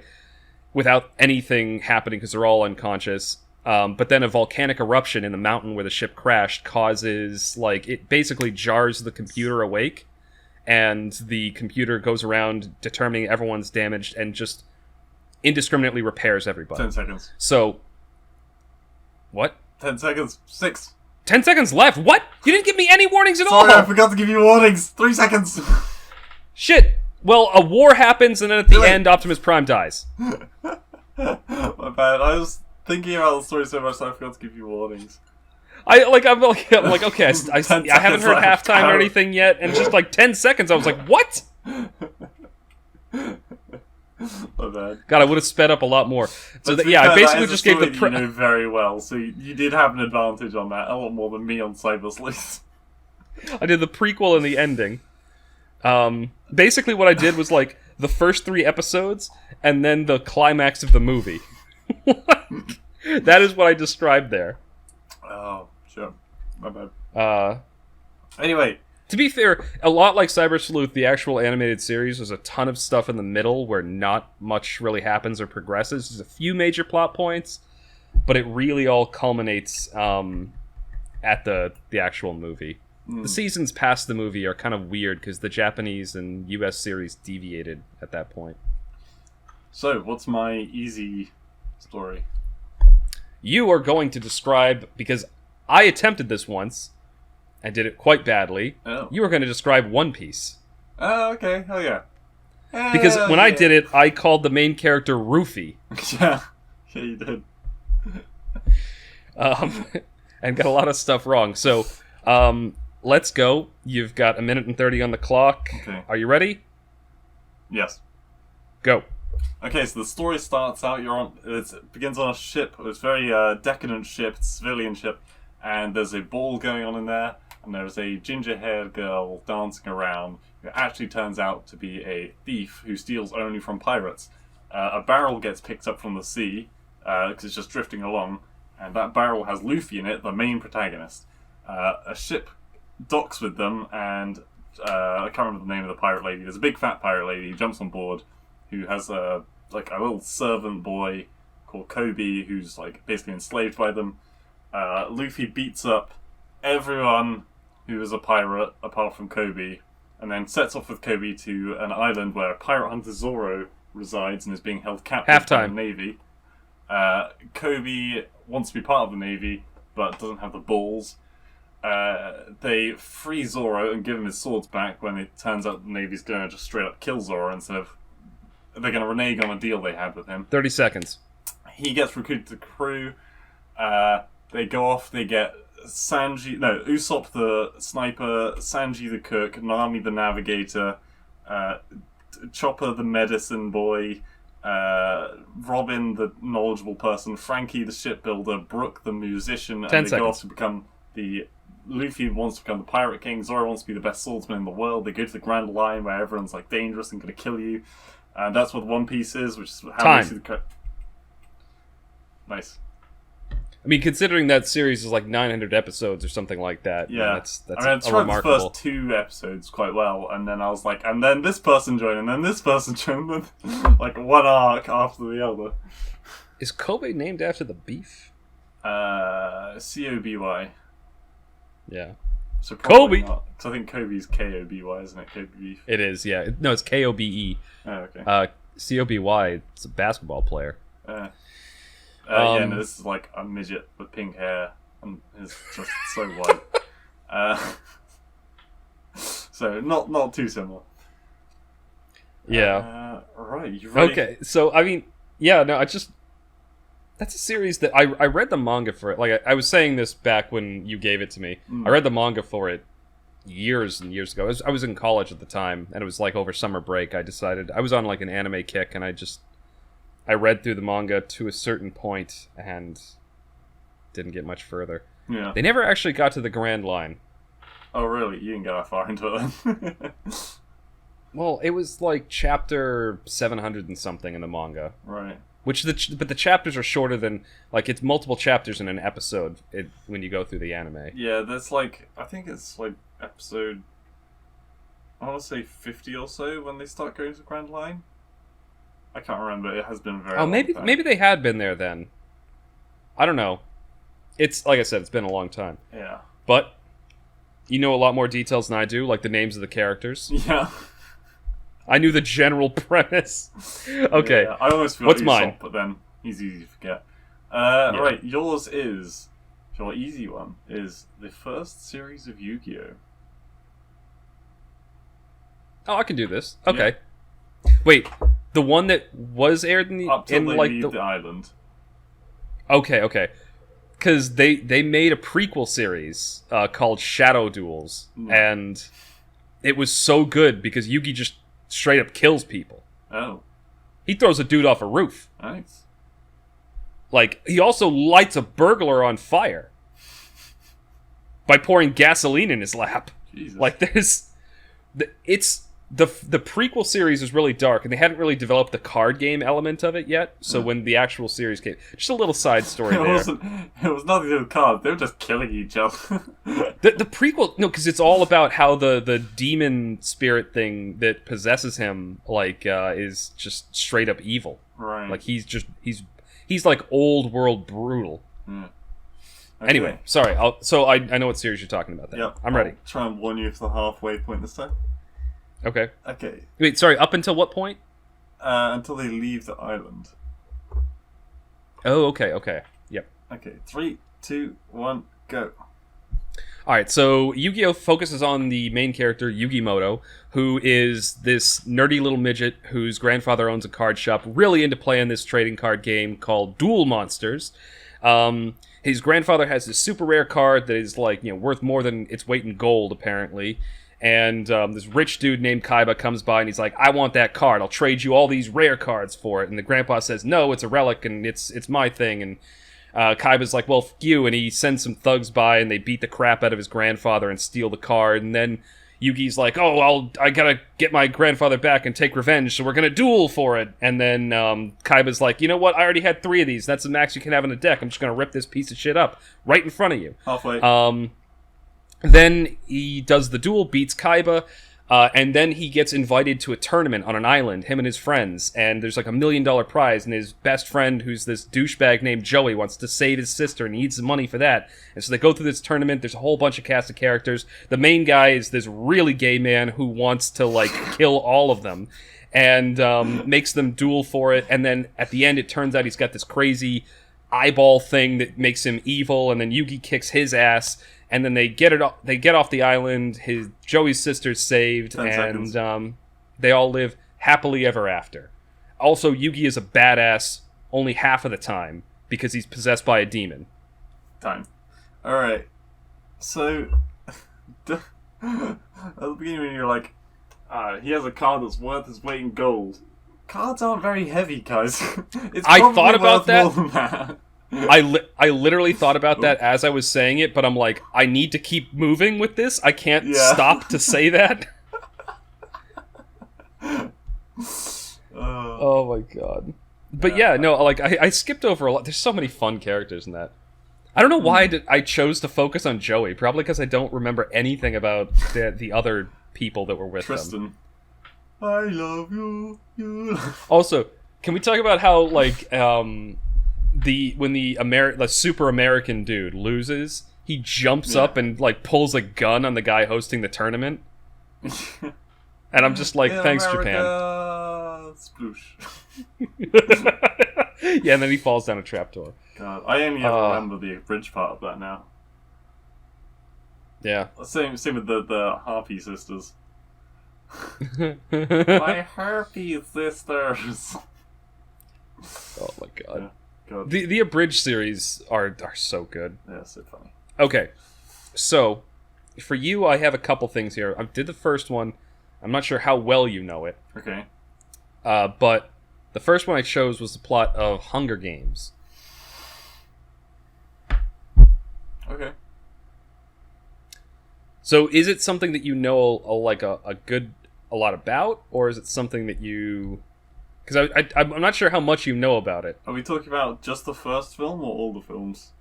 without anything happening because they're all unconscious. But then a volcanic eruption in the mountain where the ship crashed causes, it basically jars the computer awake, and the computer goes around determining everyone's damaged and just indiscriminately repairs everybody. 10 seconds. So, what? 10 seconds. 6. 10 seconds left? What? You didn't give me any warnings at all! Sorry, I forgot to give you warnings! 3 seconds! Shit! Well, a war happens, and then at the end, Optimus Prime dies. My bad. I was thinking about the story so much that I forgot to give you warnings. I'm like, okay, I haven't heard halftime or anything yet, and just 10 seconds, I was like, what? My bad. God, I would have sped up a lot more. So I basically just gave the you know very well, so you did have an advantage on that, a lot more than me on Cyber Sleuth. I did the prequel and the ending. Basically what I did was the first 3 episodes, and then the climax of the movie. That is what I described there. Oh, sure. My bad. Anyway. To be fair, a lot like Cyber Sleuth, the actual animated series, there's a ton of stuff in the middle where not much really happens or progresses. There's a few major plot points, but it really all culminates at the actual movie. The seasons past the movie are kind of weird because the Japanese and US series deviated at that point. So, what's my easy story? You are going to describe, because I attempted this once, I did it quite badly. Oh. You were going to describe One Piece. Oh, okay. Hell yeah. Because when I did it, I called the main character Rufy. Yeah. Yeah, you did. And got a lot of stuff wrong. So, let's go. You've got 1:30 on the clock. Okay. Are you ready? Yes. Go. Okay, so the story starts out. It begins on a ship. It's a very decadent ship, it's a civilian ship, and there's a ball going on in there, and there's a ginger-haired girl dancing around who actually turns out to be a thief who steals only from pirates. A barrel gets picked up from the sea because it's just drifting along, and that barrel has Luffy in it, the main protagonist. A ship docks with them, and I can't remember the name of the pirate lady. There's a big fat pirate lady who jumps on board, who has a little servant boy called Kobe, who's basically enslaved by them. Luffy beats up everyone who is a pirate apart from Kobe, and then sets off with Kobe to an island where pirate hunter Zoro resides and is being held captive by the Navy. Kobe wants to be part of the Navy, but doesn't have the balls. They free Zoro and give him his swords back when it turns out the Navy's going to just straight up kill Zoro instead of... They're going to renege on a deal they had with him. 30 seconds. He gets recruited to the crew. They go off, they get Usopp the sniper, Sanji the cook, Nami the navigator, Chopper the medicine boy, Robin the knowledgeable person, Frankie the shipbuilder, Brook the musician, and they go off to become the... Luffy wants to become the Pirate King, Zoro wants to be the best swordsman in the world, they go to the Grand Line where everyone's dangerous and going to kill you. And that's what One Piece is, which is how we see the... Nice. I mean, considering that series is 900 episodes or something like that, yeah, that's I tried the first 2 episodes quite well, and then I was like, and then this person joined, and then this person joined, one arc after the other. Is Kobe named after the beef? Koby. Yeah. So Kobe! Not, 'cause I think Kobe's Koby, isn't it? Kobe beef. It is, yeah. No, it's Kobe. Oh, okay. Coby, it's a basketball player. Yeah, no, this is a midget with pink hair, and is just so white. So not too similar. Yeah. Right, you ready? Okay, so I mean, yeah, no, that's a series that I read the manga for it. I was saying this back when you gave it to me. I read the manga for it years and years ago. I was in college at the time, and it was over summer break. I decided I was on an anime kick, and I read through the manga to a certain point and didn't get much further. Yeah. They never actually got to the Grand Line. Oh, really? You didn't get that far into it then? Well, it was chapter 700 and something in the manga. Right. But the chapters are shorter than it's multiple chapters in an episode when you go through the anime. Yeah, there's I think it's episode, I want to say 50 or so when they start going to the Grand Line. I can't remember. It has been very. Oh, maybe they had been there then. I don't know. It's like I said, it's been a long time. Yeah. But you know a lot more details than I do, like the names of the characters. Yeah. I knew the general premise. Okay. Yeah, I almost feel what's mine? But then he's easy to forget. Yeah. Right, yours is your easy one is the first series of Yu-Gi-Oh. Oh, I can do this. Okay. Yeah. Wait, the one that was aired in the up till they leave the island. Okay. Because they made a prequel series called Shadow Duels, and it was so good because Yugi just straight up kills people. Oh. He throws a dude off a roof. Nice. He also lights a burglar on fire by pouring gasoline in his lap. Jesus. The prequel series is really dark, and they hadn't really developed the card game element of it yet. So when the actual series came, just a little side story there. It was nothing to do with cards. They were just killing each other. The prequel, no, because it's all about how the demon spirit thing that possesses him, is just straight up evil. Right. He's old world brutal. Okay. Anyway, sorry. I know what series you're talking about. Then yep. I'm ready. I'll try and warn you for the halfway point this time. Okay. Okay. Wait, sorry. Up until what point? Until they leave the island. Oh, okay. Yep. Okay. 3, 2, 1, go. Alright, so Yu-Gi-Oh! Focuses on the main character, Yugimoto, who is this nerdy little midget whose grandfather owns a card shop, really into playing this trading card game called Duel Monsters. his grandfather has this super rare card that is like, worth more than its weight in gold, apparently. And this rich dude named Kaiba comes by and he's like, I want that card. I'll trade you all these rare cards for it. And the grandpa says, no, it's a relic and it's my thing. And Kaiba's like, well, f*** you. And he sends some thugs by and they beat the crap out of his grandfather and steal the card. And then Yugi's like, oh, I gotta get my grandfather back and take revenge, so we're gonna duel for it. And then Kaiba's like, you know what? I already had 3 of these. That's the max you can have in a deck. I'm just gonna rip this piece of shit up right in front of you. Halfway. Then he does the duel, beats Kaiba, and then he gets invited to a tournament on an island, him and his friends, and there's like $1 million prize, and his best friend, who's this douchebag named Joey, wants to save his sister, and he needs the money for that. And so they go through this tournament. There's a whole bunch of cast of characters. The main guy is this really gay man who wants to, like, kill all of them, and makes them duel for it, and then at the end it turns out he's got this crazy eyeball thing that makes him evil, and then Yugi kicks his ass, and then they get off the island. Joey's sister's saved, and they all live happily ever after. Also, Yugi is a badass only half of the time because he's possessed by a demon. Alright. So, at the beginning when you're like, he has a card that's worth his weight in gold. Cards aren't very heavy, guys. I thought about that. More than that. I literally thought about that as I was saying it, but I'm like, I need to keep moving with this. I can't stop to say that. Oh my god. But yeah, no, like, I skipped over a lot. There's so many fun characters in that. I don't know why I chose to focus on Joey. Probably because I don't remember anything about the other people that were with Tristan. them. I love you. You. Also, can we talk about how, like, when the super American dude loses, he jumps up and, like, pulls a gun on the guy hosting the tournament? And I'm just like, thanks, America. Japan. Yeah, and then he falls down a trapdoor. God, I only ever remember the bridge part of that now. Yeah. Same with the Harpy sisters. My Harpy sisters. Oh my god. Yeah, God. The abridged series are so good. Yeah, so funny. Okay, so for you, I have a couple things here. I did the first one. I'm not sure how well you know it. Okay. But the first one I chose was the plot of Hunger Games. Okay. So is it something that you know a lot about, or is it something that you... Because I'm not sure how much you know about it. Are we talking about just the first film or all the films?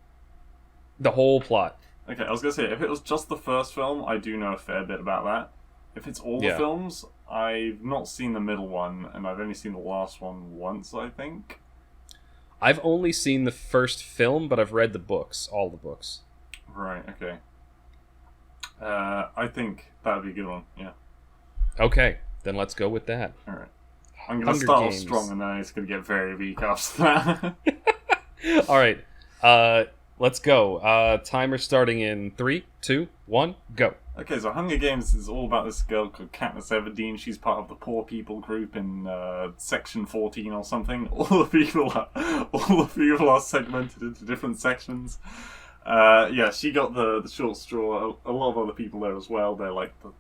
The whole plot. Okay, I was going to say, if it was just the first film, I do know a fair bit about that. If it's all the films, I've not seen the middle one, and I've only seen the last one once, I think. I've only seen the first film, but I've read the books, all the books. Right, okay. I think that would be a good one, yeah. Okay, then let's go with that. Alright. I'm going to start off strong, and then it's going to get very weak after that. Alright, let's go. Timer starting in 3, 2, 1, go. Okay, so Hunger Games is all about this girl called Katniss Everdeen. She's part of the poor people group in section 14 or something. All the people are segmented into different sections. Yeah, she got the short straw. A lot of other people there as well. They're like the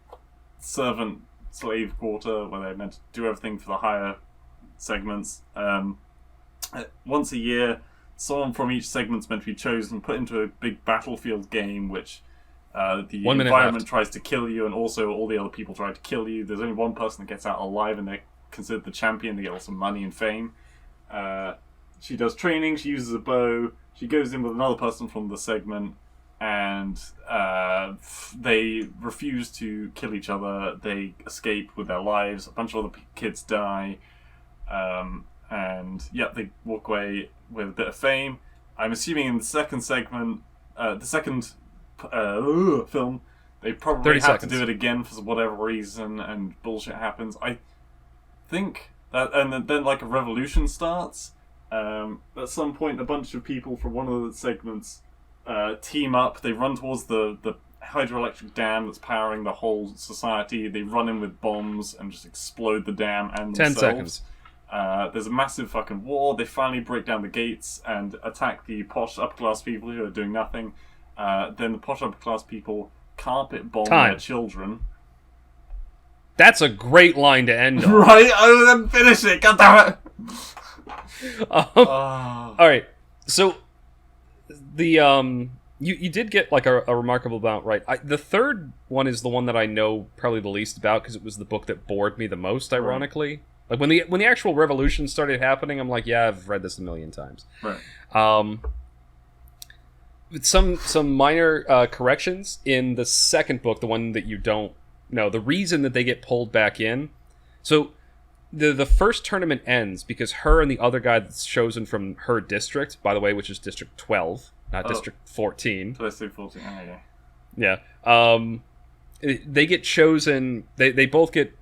servant slave quarter where they're meant to do everything for the higher segments. Once a year, someone from each segment's meant to be chosen, put into a big battlefield game, which the environment tries to kill you, and also all the other people try to kill you. There's only one person that gets out alive, and they're considered the champion. They get lots of money and fame. She does training. She uses a bow. She goes in with another person from the segment, and they refuse to kill each other. They escape with their lives. A bunch of other kids die. And yeah, they walk away with a bit of fame. I'm assuming in the second segment, the second film, they probably have to do it again for whatever reason, and bullshit happens. I think that, and then like a revolution starts. At some point, a bunch of people from one of the segments team up. They run towards the hydroelectric dam that's powering the whole society. They run in with bombs and just explode the dam and 10 themselves. seconds. There's a massive fucking war. They finally break down the gates and attack the posh upper class people who are doing nothing. Then the posh upper class people carpet bomb their children. That's a great line to end on. Right? Oh, then finish it. God damn it. All right. So the you did get like a remarkable amount right. The third one is the one that I know probably the least about because it was the book that bored me the most. Ironically, like when the actual revolution started happening, I'm like, yeah, I've read this a million times. Right. With some minor corrections in the second book, the one that you don't know. The reason that they get pulled back in, so the first tournament ends because her and the other guy that's chosen from her district, by the way, which is District 12, not District 14. District 14. Oh, yeah. Yeah. They get chosen. They both get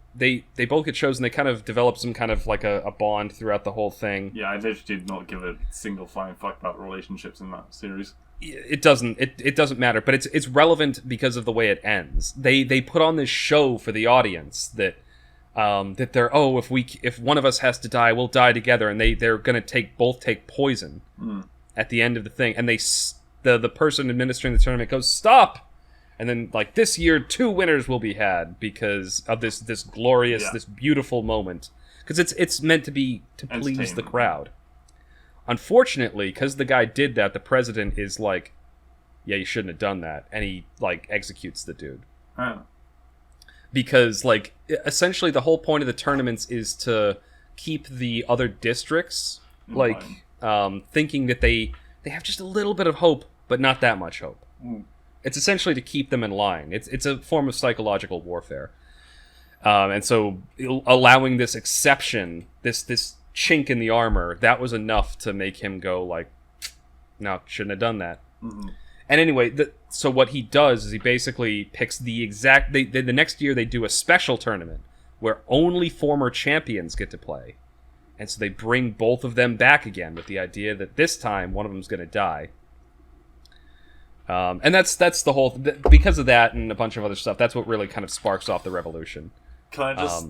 chosen. They kind of develop some kind of like a bond throughout the whole thing. Yeah, I literally did not give a single flying fuck about relationships in that series. It doesn't matter, but it's relevant because of the way it ends. They put on this show for the audience that they're if one of us has to die, we'll die together, and they're gonna take poison at the end of the thing, and the person administering the tournament goes stop, and then like this year 2 winners will be had because of this glorious this beautiful moment because it's meant to please the crowd. Unfortunately, because the guy did that, the president is like, yeah, you shouldn't have done that, and he like executes the dude. Because like essentially the whole point of the tournaments is to keep the other districts like thinking that they have just a little bit of hope, but not that much hope. It's essentially to keep them in line. It's a form of psychological warfare, and so allowing this exception, this chink in the armor, that was enough to make him go like, no, shouldn't have done that. And anyway, so what he does is he basically picks the exact... the next year they do a special tournament where only former champions get to play. And so they bring both of them back again with the idea that this time one of them's going to die. And that's the whole... because of that and a bunch of other stuff, that's what really kind of sparks off the revolution. Can I just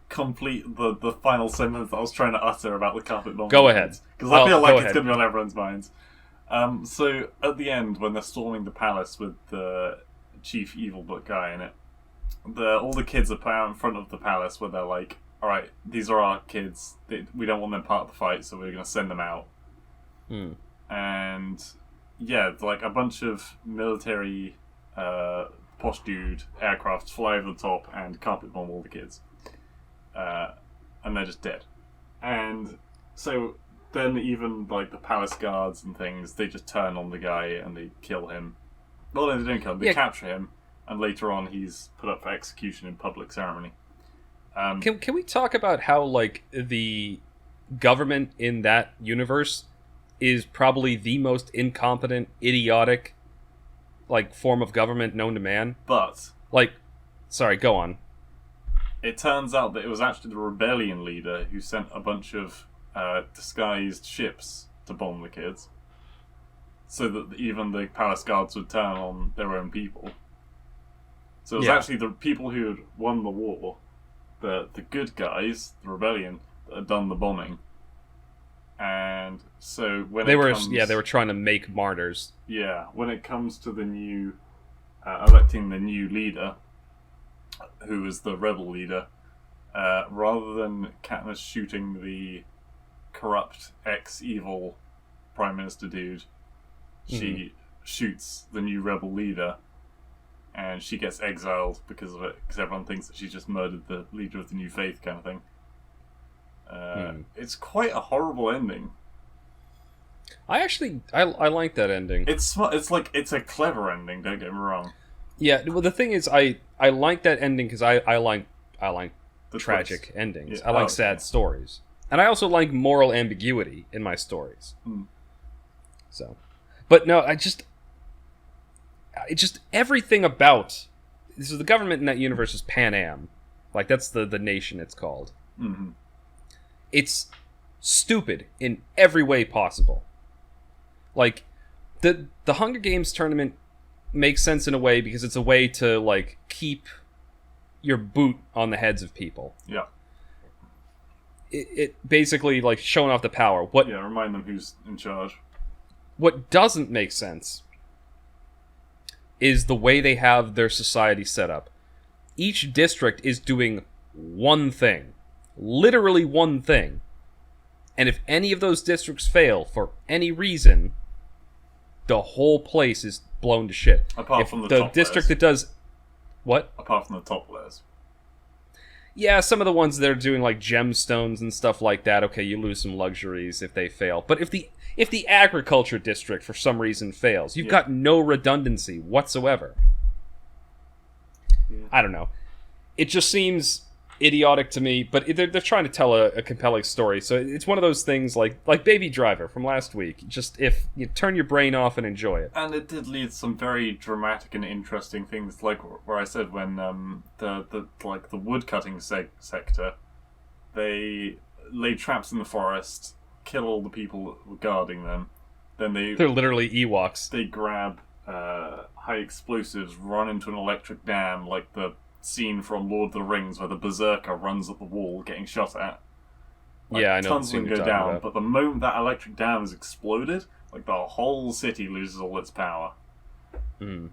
complete the final sentence I was trying to utter about the carpet bomb? Go ahead. Because I feel like it's going to be on everyone's minds. So at the end, when they're storming the palace with the chief evil book guy in it, all the kids are put out in front of the palace where they're like, all right, these are our kids. We don't want them part of the fight, so we're going to send them out. And yeah, like a bunch of military posh dude aircrafts fly over the top and carpet bomb all the kids. And they're just dead. And so then even like the palace guards and things, they just turn on the guy and they kill him. Well, no, they don't kill him, they capture him, and later on he's put up for execution in public ceremony. Can we talk about how like the government in that universe is probably the most incompetent, idiotic like form of government known to man? But like, sorry, go on. It turns out that it was actually the rebellion leader who sent a bunch of disguised ships to bomb the kids, so that even the palace guards would turn on their own people. So it was actually the people who had won the war, the good guys, the rebellion, that had done the bombing. And so when they were trying to make martyrs. Yeah, when it comes to the new electing the new leader, who is the rebel leader, rather than Katniss shooting the corrupt ex-evil prime minister dude, she shoots the new rebel leader, and she gets exiled because of it, because everyone thinks that she just murdered the leader of the new faith kind of thing. It's quite a horrible ending. I like that ending. It's a clever ending, don't get me wrong. Yeah, well, the thing is, I like that ending because I like the tragic twist. endings. Yeah. I like sad stories, and I also like moral ambiguity in my stories. So, but no, I just everything about this is the government in that universe is Pan Am, like that's the nation it's called. It's stupid in every way possible. Like the Hunger Games tournament makes sense in a way because it's a way to like keep your boot on the heads of people. Yeah. it basically like showing off the power. Remind them who's in charge. What doesn't make sense is the way they have their society set up. Each district is doing one thing. Literally one thing. And if any of those districts fail for any reason, the whole place is blown to shit. Apart from the top district layers. that does... What? Apart from the top layers. Yeah, some of the ones that are doing like gemstones and stuff like that, okay, you lose some luxuries if they fail. But if the agriculture district for some reason fails, you've got no redundancy whatsoever. Yeah. I don't know. It just seems idiotic to me, but they're trying to tell a compelling story. So it's one of those things like Baby Driver from last week. Just if you turn your brain off and enjoy it. And it did lead to some very dramatic and interesting things, like where I said when the wood cutting sector, they lay traps in the forest, kill all the people guarding them. Then They're literally Ewoks. They grab high explosives, run into an electric dam, like the scene from Lord of the Rings where the berserker runs up the wall getting shot at. Like, yeah, I know. Tons of them go down, but the moment that electric dam is exploded, like the whole city loses all its power. Mm.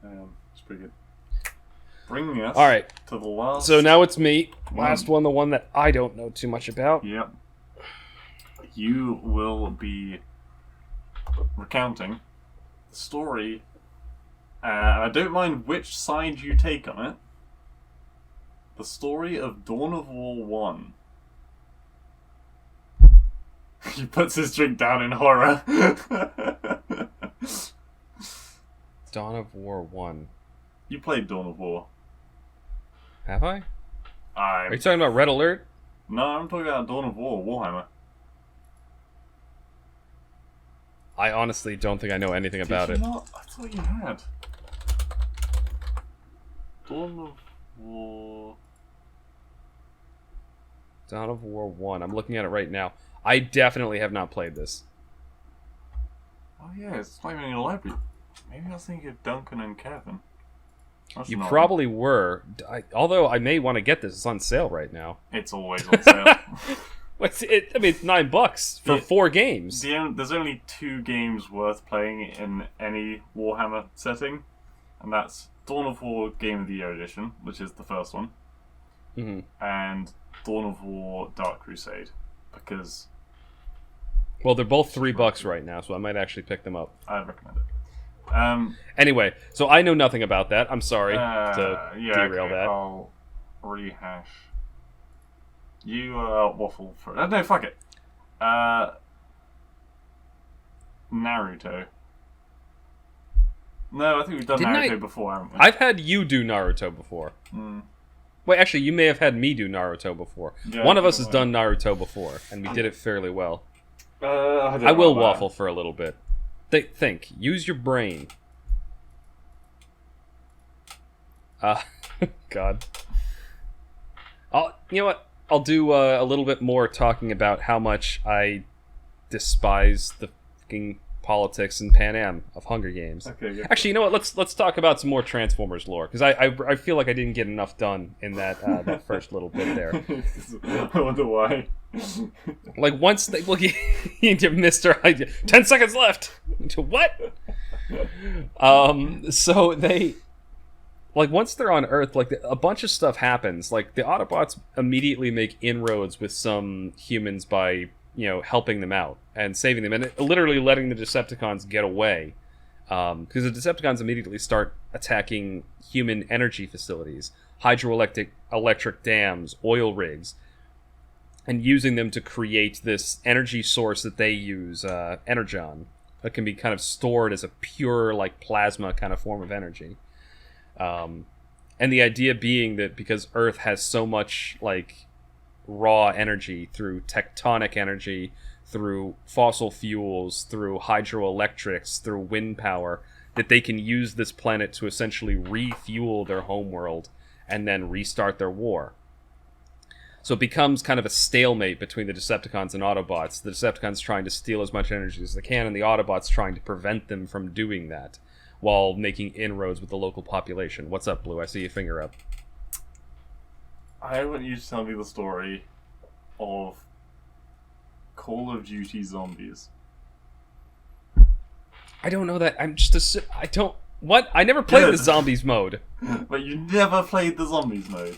It's pretty good. Bringing us all right. to the last... So now it's me. Last one, the one that I don't know too much about. Yep. You will be recounting the story, and I don't mind which side you take on it. The story of Dawn of War 1. He puts his drink down in horror. Dawn of War 1. You played Dawn of War. Have I? Are you talking about Red Alert? No, I'm talking about Dawn of War, Warhammer. I honestly don't think I know anything about Did it. you not? I thought you had. Dawn of War... Dawn of War 1. I'm looking at it right now. I definitely have not played this. Oh yeah, it's not even in your library. Maybe I was thinking of Duncan and Kevin. That's You not probably were. Although I may want to get this. It's on sale right now. It's always on sale. It's $9 for 4 games. There's only 2 games worth playing in any Warhammer setting, and that's Dawn of War Game of the Year Edition, which is the first one, and Dawn of War Dark Crusade, because... Well, they're both $3 right now, so I might actually pick them up. I'd recommend it. Anyway, so I know nothing about that. I'm sorry to derail that. I'll rehash. You waffle for... no, fuck it. Naruto. No, I think we've done Naruto before, haven't we? I've had you do Naruto before. Wait, actually, you may have had me do Naruto before. Yeah, one of us has done Naruto before, and we did it fairly well. I I will waffle for a little bit. Think. Use your brain. God. You know what? I'll do a little bit more talking about how much I despise the fucking politics in Pan Am of Hunger Games. Okay, good. Actually, you know what? Let's talk about some more Transformers lore, because I feel like I didn't get enough done in that that first little bit there. I wonder why. Like once they look into Mr. 10 seconds left. What? So they, like, once they're on Earth, like a bunch of stuff happens. Like the Autobots immediately make inroads with some humans by helping them out and saving them, and literally letting the Decepticons get away. Because the Decepticons immediately start attacking human energy facilities, electric dams, oil rigs, and using them to create this energy source that they use, Energon, that can be kind of stored as a pure, like, plasma kind of form of energy. And the idea being that because Earth has so much, like, raw energy through tectonic energy, through fossil fuels, through hydroelectrics, through wind power, that they can use this planet to essentially refuel their homeworld and then restart their war. So it becomes kind of a stalemate between the Decepticons and Autobots. The Decepticons trying to steal as much energy as they can, and the Autobots trying to prevent them from doing that, while making inroads with the local population. What's up, Blue? I see your finger up. I want you to tell me the story of Call of Duty Zombies? I don't know that. I'm just I don't. What? I never played Good. the zombies mode. But you never played the Zombies mode?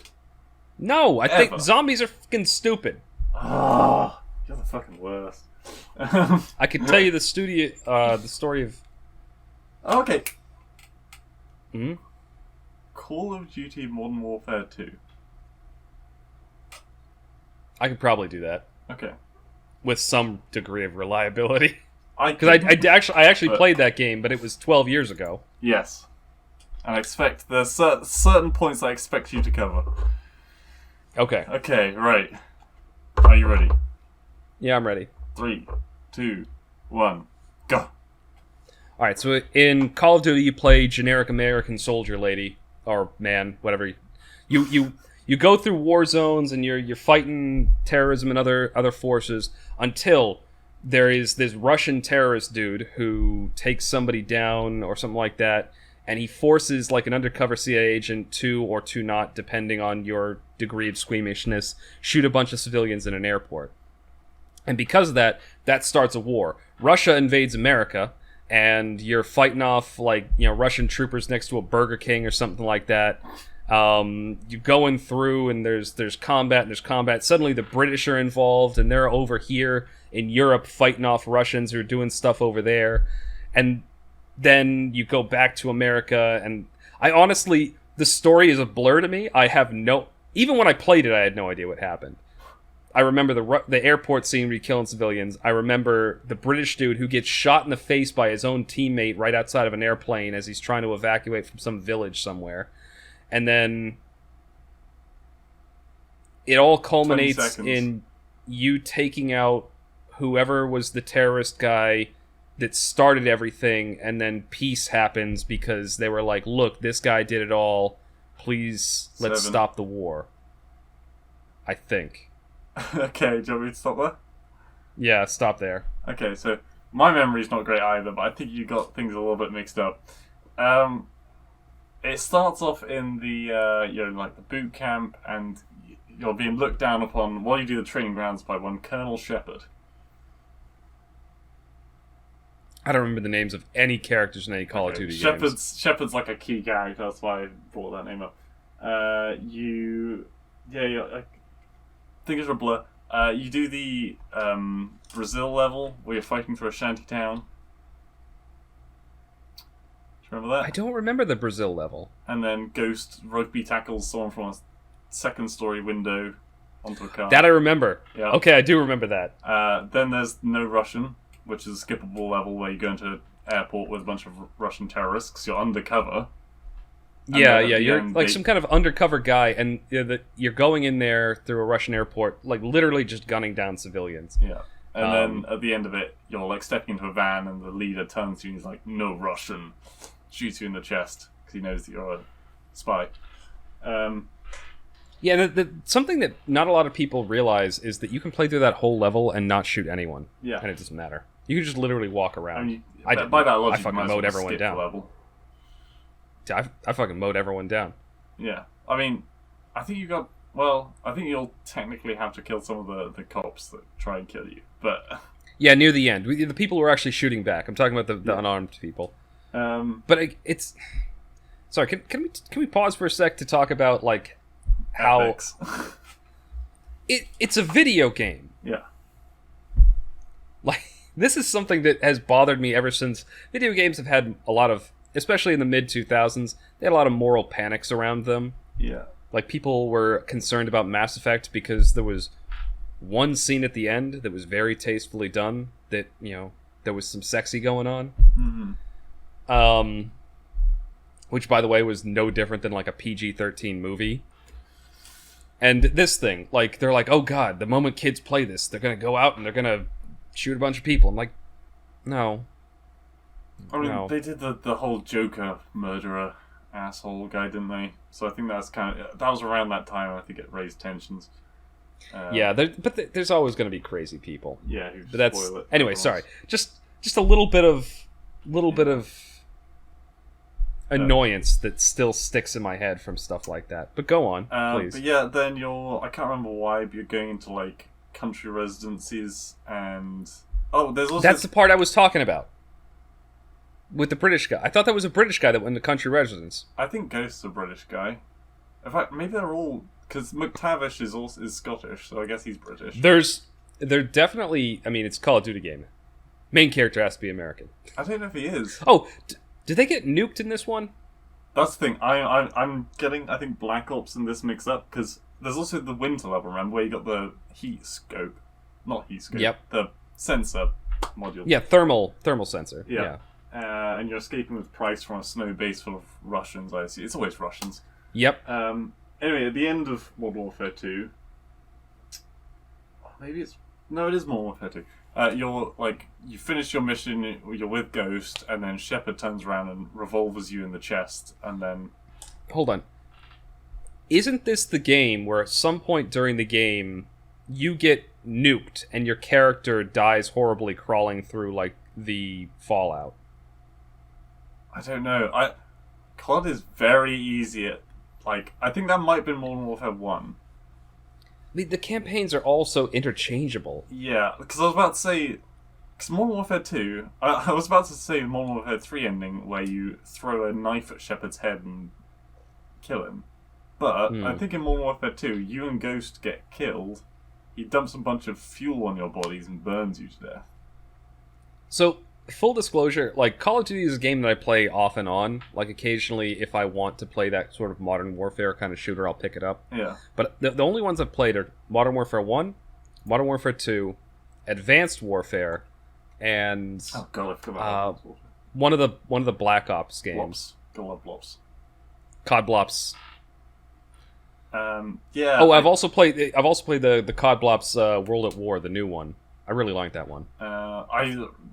No, I think Ever. zombies are fucking stupid. Ah, you're the fucking worst. I could tell you the story of. Okay. Hmm? Call of Duty Modern Warfare 2. I could probably do that Okay. with some degree of reliability. Because I actually But- played that game, but it was 12 years ago. Yes. And I expect there's certain points I expect you to cover. Okay. Okay, right. Are you ready? Yeah, I'm ready. 3, 2, 1, go. All right. So in Call of Duty, you play generic American soldier lady or man, whatever. You go through war zones and you're fighting terrorism and other forces until there is this Russian terrorist dude who takes somebody down or something like that, and he forces like an undercover CIA agent to or to not, depending on your degree of squeamishness, shoot a bunch of civilians in an airport. And because of that, that starts a war. Russia invades America, and you're fighting off Russian troopers next to a Burger King or something like that. You're going through, and there's combat, and there's combat. Suddenly, the British are involved, and they're over here in Europe fighting off Russians who are doing stuff over there. And then you go back to America, and I honestly, the story is a blur to me. I have no... Even when I played it, I had no idea what happened. I remember the airport scene where you're killing civilians. I remember the British dude who gets shot in the face by his own teammate right outside of an airplane as he's trying to evacuate from some village somewhere. And then it all culminates in you taking out whoever was the terrorist guy that started everything, and then peace happens because they were like, look, this guy did it all. Please, let's 7. stop the war. I think. Okay, do you want me to stop there? Yeah, stop there. Okay, so my memory's not great either, but I think you got things a little bit mixed up. It starts off in the the boot camp, and you're being looked down upon while you do the training grounds by one Colonel Shepard. I don't remember the names of any characters in any Call of Duty games. Shepard's like a key character, that's why I brought that name up. I think it's a blur. You do the Brazil level where you're fighting for a shanty town. Do you remember that? I don't remember the Brazil level. And then Ghost rugby tackles someone from a second story window onto a car. That I remember. Yeah. Okay, I do remember that. Then there's No Russian, which is a skippable level where you go into an airport with a bunch of Russian terrorists because you're undercover. And Yeah, then at the you're end, like some kind of undercover guy, and you're going in there through a Russian airport, like literally just gunning down civilians. Yeah. And then at the end of it, you're like stepping into a van, and the leader turns to you and he's like, "No Russian," shoots you in the chest because he knows that you're a spy. Yeah, something that not a lot of people realize is that you can play through that whole level and not shoot anyone. Yeah. And it doesn't matter. You can just literally walk around. I mean, I by that logic, I fucking you might as mowed well everyone skip down. the level. I fucking mowed everyone down. Yeah. I mean, I think you got... Well, I think you'll technically have to kill some of the cops that try and kill you, but... Yeah, near the end. The people who are actually shooting back. I'm talking about the unarmed people. But it's... Sorry, can we pause for a sec to talk about, like, how... Epics. It's a video game. Yeah. Like, this is something that has bothered me ever since video games have had a lot of... Especially in the mid-2000s, they had a lot of moral panics around them. Yeah. Like, people were concerned about Mass Effect because there was one scene at the end that was very tastefully done, that, there was some sexy going on. Mm-hmm. Which, by the way, was no different than, like, a PG-13 movie. And this thing, like, they're like, oh god, the moment kids play this, they're gonna go out and they're gonna shoot a bunch of people. I'm like, no. I mean, No. they did the whole Joker murderer asshole guy, didn't they? So I think that's that was around that time. I think it raised tensions. Yeah, there's always going to be crazy people. Yeah, who But that's spoil it. anyway. Sorry, just a little bit of annoyance that still sticks in my head from stuff like that. But go on, please. But yeah, then I can't remember why, but you're going into like country residencies, and there's also That's the part I was talking about. With the British guy. I thought that was a British guy that went to country residence. I think Ghost's a British guy. In fact, maybe they're all, because McTavish is Scottish, so I guess he's British. They're definitely. I mean, it's a Call of Duty game. Main character has to be American. I don't know if he is. Oh, did they get nuked in this one? That's the thing. I'm getting, I think, Black Ops in this mix up, because there's also the winter level, remember, where you got the heat scope. Not heat scope. Yep. The sensor module. Yeah, thermal sensor. Yeah. And you're escaping with Price from a snow base full of Russians, I assume. It's always Russians. Yep. Anyway, at the end of Modern Warfare 2... No, it is Modern Warfare 2. You finish your mission, you're with Ghost, and then Shepard turns around and revolvers you in the chest, and then... Hold on. Isn't this the game where at some point during the game, you get nuked, and your character dies horribly crawling through, the fallout? I don't know. COD is very easy at... I think that might have been Modern Warfare 1. The campaigns are also interchangeable. Yeah, because I was about to say... Because Modern Warfare 2... I was about to say Modern Warfare 3 ending, where you throw a knife at Shepard's head and kill him. But I think in Modern Warfare 2, you and Ghost get killed, he dumps a bunch of fuel on your bodies and burns you to death. So... Full disclosure, Call of Duty is a game that I play off and on. Occasionally, if I want to play that sort of Modern Warfare kind of shooter, I'll pick it up. Yeah. But the only ones I've played are Modern Warfare 1, Modern Warfare 2, Advanced Warfare, and... Oh god, I forgot about Advanced Warfare. One of the Black Ops games. Go love Blops. COD Blops. Yeah. Oh, I've also played the COD Blops World at War, the new one. I really like that one.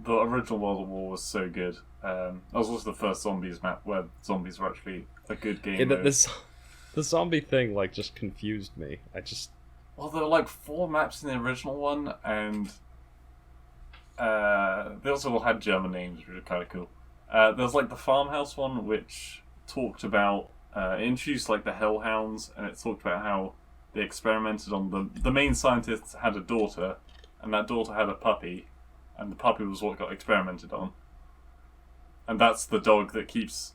The original World at War was so good. That was also the first zombies map where zombies were actually a good game. Yeah, the zombie thing just confused me. Well, there were 4 maps in the original one, and they also all had German names, which were kind of cool. There's the farmhouse one, which talked about it introduced the hellhounds, and it talked about how they experimented on the main scientist had a daughter. And that daughter had a puppy, and the puppy was what got experimented on. And that's the dog that keeps,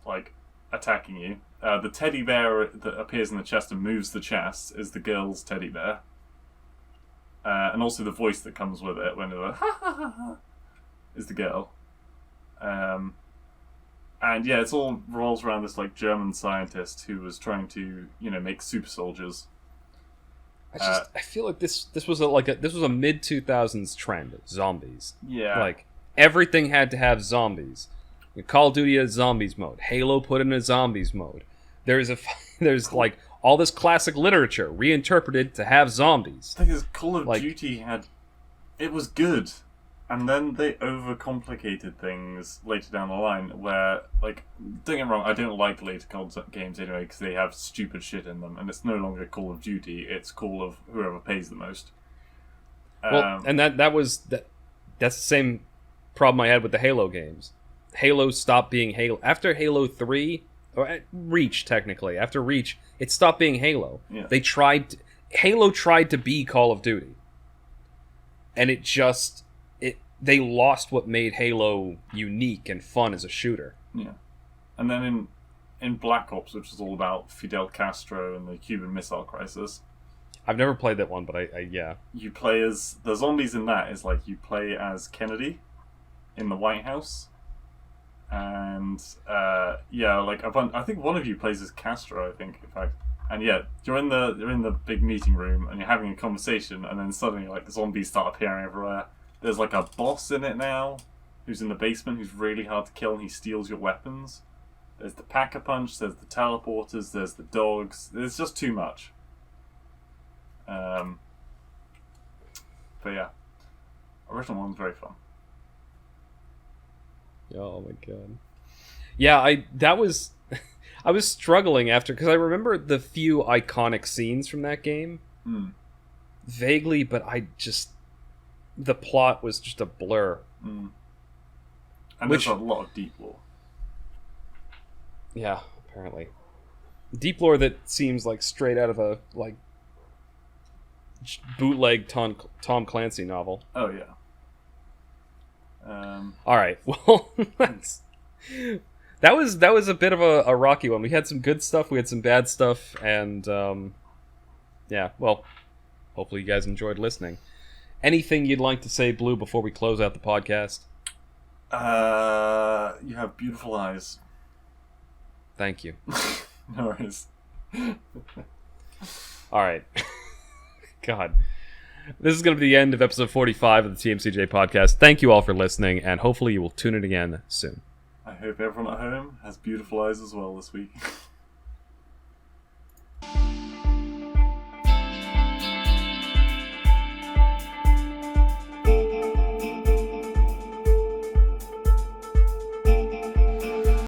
attacking you. The teddy bear that appears in the chest and moves the chest is the girl's teddy bear. And also the voice that comes with it when they're ha ha ha ha is the girl. And yeah, it's all revolves around this, German scientist who was trying to, make super soldiers. I feel like this was a mid 2000s trend. Zombies. Yeah. Everything had to have zombies. Call of Duty has zombies mode. Halo put in a zombies mode. There's all this classic literature reinterpreted to have zombies. The thing is, Call of Duty it was good, and then they overcomplicated things later down the line. Where don't get me wrong, I don't like later COD games anyway because they have stupid shit in them, and it's no longer Call of Duty; it's Call of whoever pays the most. Well, and that's the same problem I had with the Halo games. Halo stopped being Halo after Halo 3, or Reach technically. After Reach, it stopped being Halo. Yeah. Halo tried to be Call of Duty, and they lost what made Halo unique and fun as a shooter. Yeah. And then in Black Ops, which is all about Fidel Castro and the Cuban Missile Crisis. I've never played that one, but yeah. You play as... The zombies in that is you play as Kennedy in the White House. And, yeah, I think one of you plays as Castro, I think, in fact. And yeah, you're in the big meeting room and you're having a conversation, and then suddenly zombies start appearing everywhere. There's a boss in it now, who's in the basement, who's really hard to kill, and he steals your weapons. There's the Pack-a-Punch, there's the teleporters, there's the dogs. There's just too much. But yeah, original one's very fun. Oh my god. Yeah, I was struggling after, because I remember the few iconic scenes from that game. Vaguely, but the plot was just a blur. And there's a lot of deep lore. Yeah, apparently. Deep lore that seems straight out of a, bootleg Tom Clancy novel. Oh yeah. All right. Well, that was a bit of a rocky one. We had some good stuff, we had some bad stuff, and yeah. Well, hopefully you guys enjoyed listening. Anything you'd like to say, Blue, before we close out the podcast? You have beautiful eyes. Thank you. No worries. All right. God. This is going to be the end of episode 45 of the TMCJ podcast. Thank you all for listening, and hopefully you will tune in again soon. I hope everyone at home has beautiful eyes as well this week.